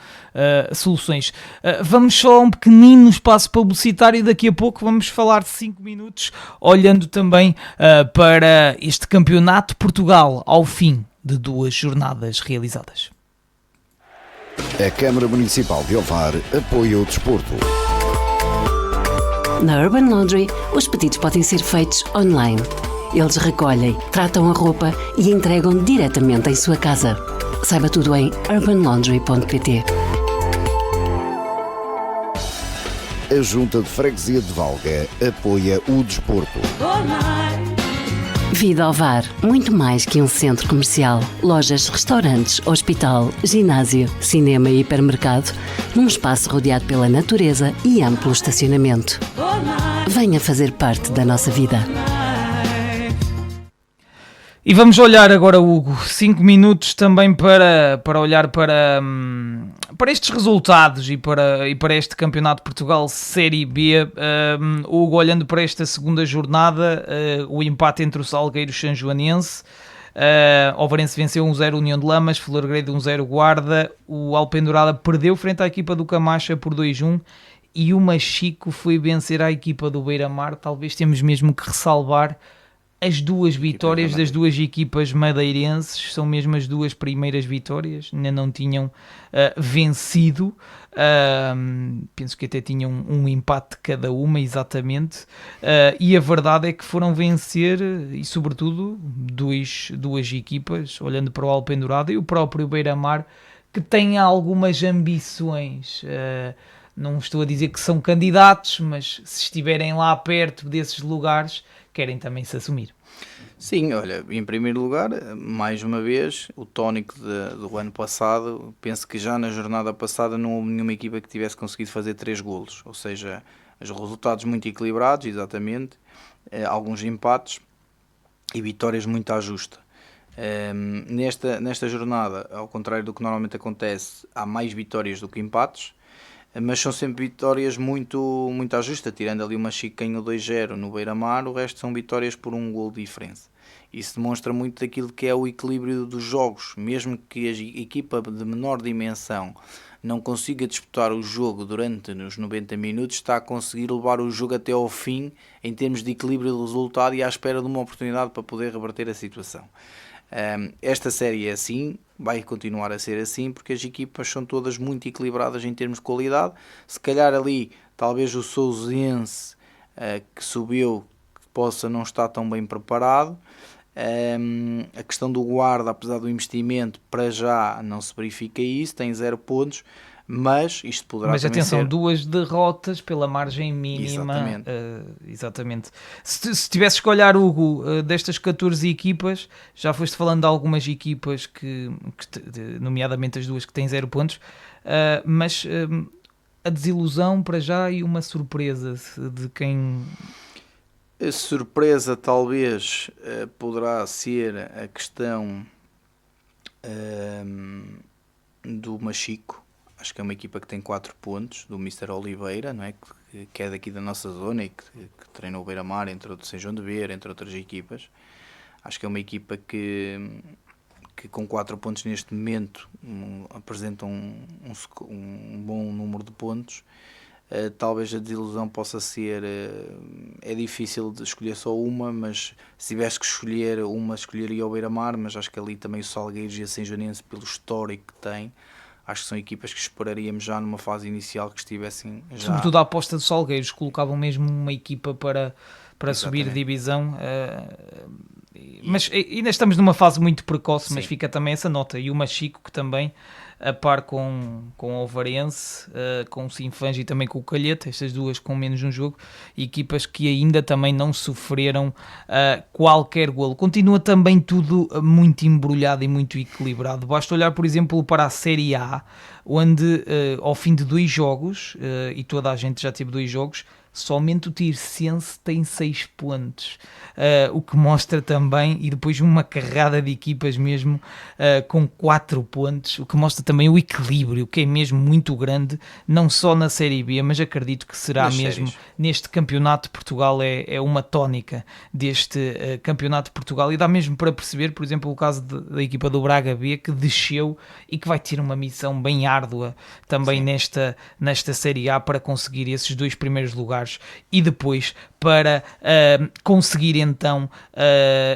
soluções. Vamos só a um pequenino espaço publicitário e daqui a pouco vamos falar de 5 minutos, olhando também para este campeonato de Portugal ao fim de 2 jornadas realizadas. A Câmara Municipal de Ovar apoia o desporto. Na Urban Laundry, os pedidos podem ser feitos online. Eles recolhem, tratam a roupa e entregam diretamente em sua casa. Saiba tudo em urbanlaundry.pt. A Junta de Freguesia de Valga apoia o desporto. Vida Ovar, muito mais que um centro comercial. Lojas, restaurantes, hospital, ginásio, cinema e hipermercado, num espaço rodeado pela natureza e amplo estacionamento. Venha fazer parte da nossa vida. E vamos olhar agora, Hugo, 5 minutos também para olhar para estes resultados e para este Campeonato de Portugal Série B. Hugo, olhando para esta segunda jornada, o empate entre o Salgueiro e o Sanjoanense. Ovarense venceu 1-0 União de Lamas, Florgrade 1-0 Guarda, o Alpendurada perdeu frente à equipa do Camacha por 2-1 e o Machico foi vencer a equipa do Beira-Mar. Talvez temos mesmo que ressalvar as 2 vitórias das 2 equipas madeirenses, são mesmo as 2 primeiras vitórias, ainda não tinham vencido, penso que até tinham um empate cada uma, exatamente, e a verdade é que foram vencer, e sobretudo, 2 equipas, olhando para o Alpendurada e o próprio Beira-Mar, que têm algumas ambições. Não estou a dizer que são candidatos, mas se estiverem lá perto desses lugares, querem também se assumir. Sim, olha, em primeiro lugar, mais uma vez, o tónico do ano passado, penso que já na jornada passada não houve nenhuma equipa que tivesse conseguido fazer 3 golos, ou seja, os resultados muito equilibrados, exatamente, alguns empates e vitórias muito à justa. Nesta jornada, ao contrário do que normalmente acontece, há mais vitórias do que empates, mas são sempre vitórias muito à justa, tirando ali uma Chiquinho 2-0 no Beira-Mar, o resto são vitórias por 1 golo de diferença. Isso demonstra muito daquilo que é o equilíbrio dos jogos, mesmo que a equipa de menor dimensão não consiga disputar o jogo durante os 90 minutos, está a conseguir levar o jogo até ao fim em termos de equilíbrio do resultado e à espera de uma oportunidade para poder reverter a situação. Esta série é assim, vai continuar a ser assim, porque as equipas são todas muito equilibradas em termos de qualidade. Se calhar ali, talvez o Sousense, que subiu, possa não estar tão bem preparado. A questão do Guarda, apesar do investimento, para já não se verifica isso, tem 0 pontos, mas isto poderá Mas atenção, ser... 2 derrotas pela margem mínima. Exatamente. Exatamente. Se tivesses que olhar, Hugo, destas 14 equipas, já foste falando de algumas equipas nomeadamente as 2 que têm 0 pontos, mas a desilusão para já e uma surpresa de quem... A surpresa talvez poderá ser a questão do Machico. Acho que é uma equipa que tem 4 pontos, do Mr. Oliveira, não é? Que é daqui da nossa zona e que treinou o Beira-Mar, entre outros São João de Beira, entre outras equipas. Acho que é uma equipa que com 4 pontos neste momento apresenta um bom número de pontos. Talvez a desilusão possa ser, é difícil de escolher só uma, mas se tivesse que escolher uma, escolheria o Beira-Mar, mas acho que ali também o Salgueiros e a Sanjoanense, pelo histórico que tem, acho que são equipas que esperaríamos já numa fase inicial que estivessem já... Sobretudo a aposta dos Salgueiros, colocavam mesmo uma equipa para subir divisão, mas ainda estamos numa fase muito precoce, mas fica também essa nota, e o Machico que também a par com o Ovarense, com o Sinfãs e também com o Calheta, estas duas com menos um jogo, equipas que ainda também não sofreram qualquer golo. Continua também tudo muito embrulhado e muito equilibrado. Basta olhar, por exemplo, para a Série A, onde ao fim de 2 jogos, e toda a gente já teve 2 jogos, somente o Tirsense tem 6 pontos, o que mostra também, e depois uma carrada de equipas mesmo com 4 pontos, o que mostra também o equilíbrio, que é mesmo muito grande, não só na Série B, mas acredito que será nas mesmo séries. Neste Campeonato de Portugal, é uma tónica deste Campeonato de Portugal, e dá mesmo para perceber, por exemplo, o caso da equipa do Braga B, que desceu e que vai ter uma missão bem árdua também nesta Série A para conseguir esses 2 primeiros lugares e depois para conseguir então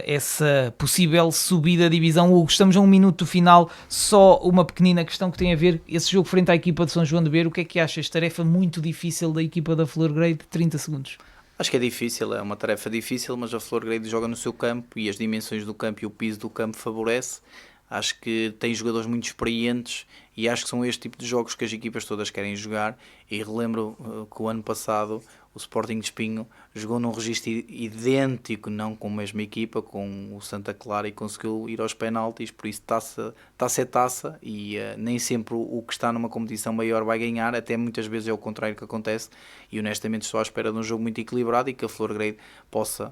essa possível subida da divisão. Hugo, estamos a 1 minuto do final, só uma pequenina questão que tem a ver, esse jogo frente à equipa de São João de Beira, o que é que achas? Tarefa muito difícil da equipa da Florgrade, 30 segundos. Acho que é difícil, é uma tarefa difícil, mas a Florgrade joga no seu campo e as dimensões do campo e o piso do campo favorece. Acho que tem jogadores muito experientes e acho que são este tipo de jogos que as equipas todas querem jogar. E relembro que o ano passado o Sporting de Espinho jogou num registro idêntico, não com a mesma equipa, com o Santa Clara, e conseguiu ir aos penaltis. Por isso taça é taça, e nem sempre o que está numa competição maior vai ganhar, até muitas vezes é o contrário que acontece, e honestamente estou à espera de um jogo muito equilibrado e que a Florgrade possa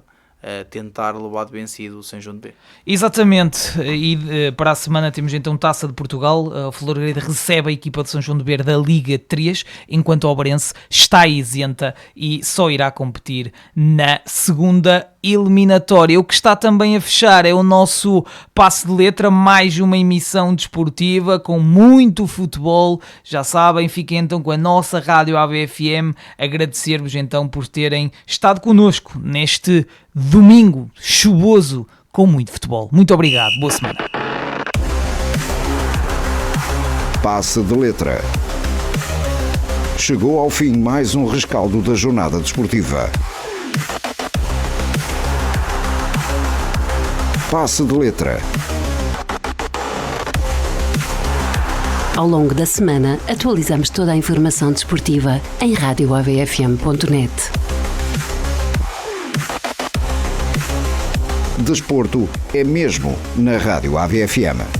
tentar levar de vencido o São João de Beira. Exatamente, e para a semana temos então Taça de Portugal. A Florgrade recebe a equipa de São João de Beira da Liga 3, enquanto o Obarense está isenta e só irá competir na segunda eliminatória. O que está também a fechar é o nosso passe de letra, mais uma emissão desportiva com muito futebol. Já sabem, fiquem então com a nossa rádio ABFM. Agradecer-vos então por terem estado connosco neste domingo chuvoso com muito futebol. Muito obrigado, boa semana. Passe de letra. Chegou ao fim mais um rescaldo da jornada desportiva. Passe de letra. Ao longo da semana, atualizamos toda a informação desportiva em radioavfm.net. Desporto é mesmo na Rádio AVFM.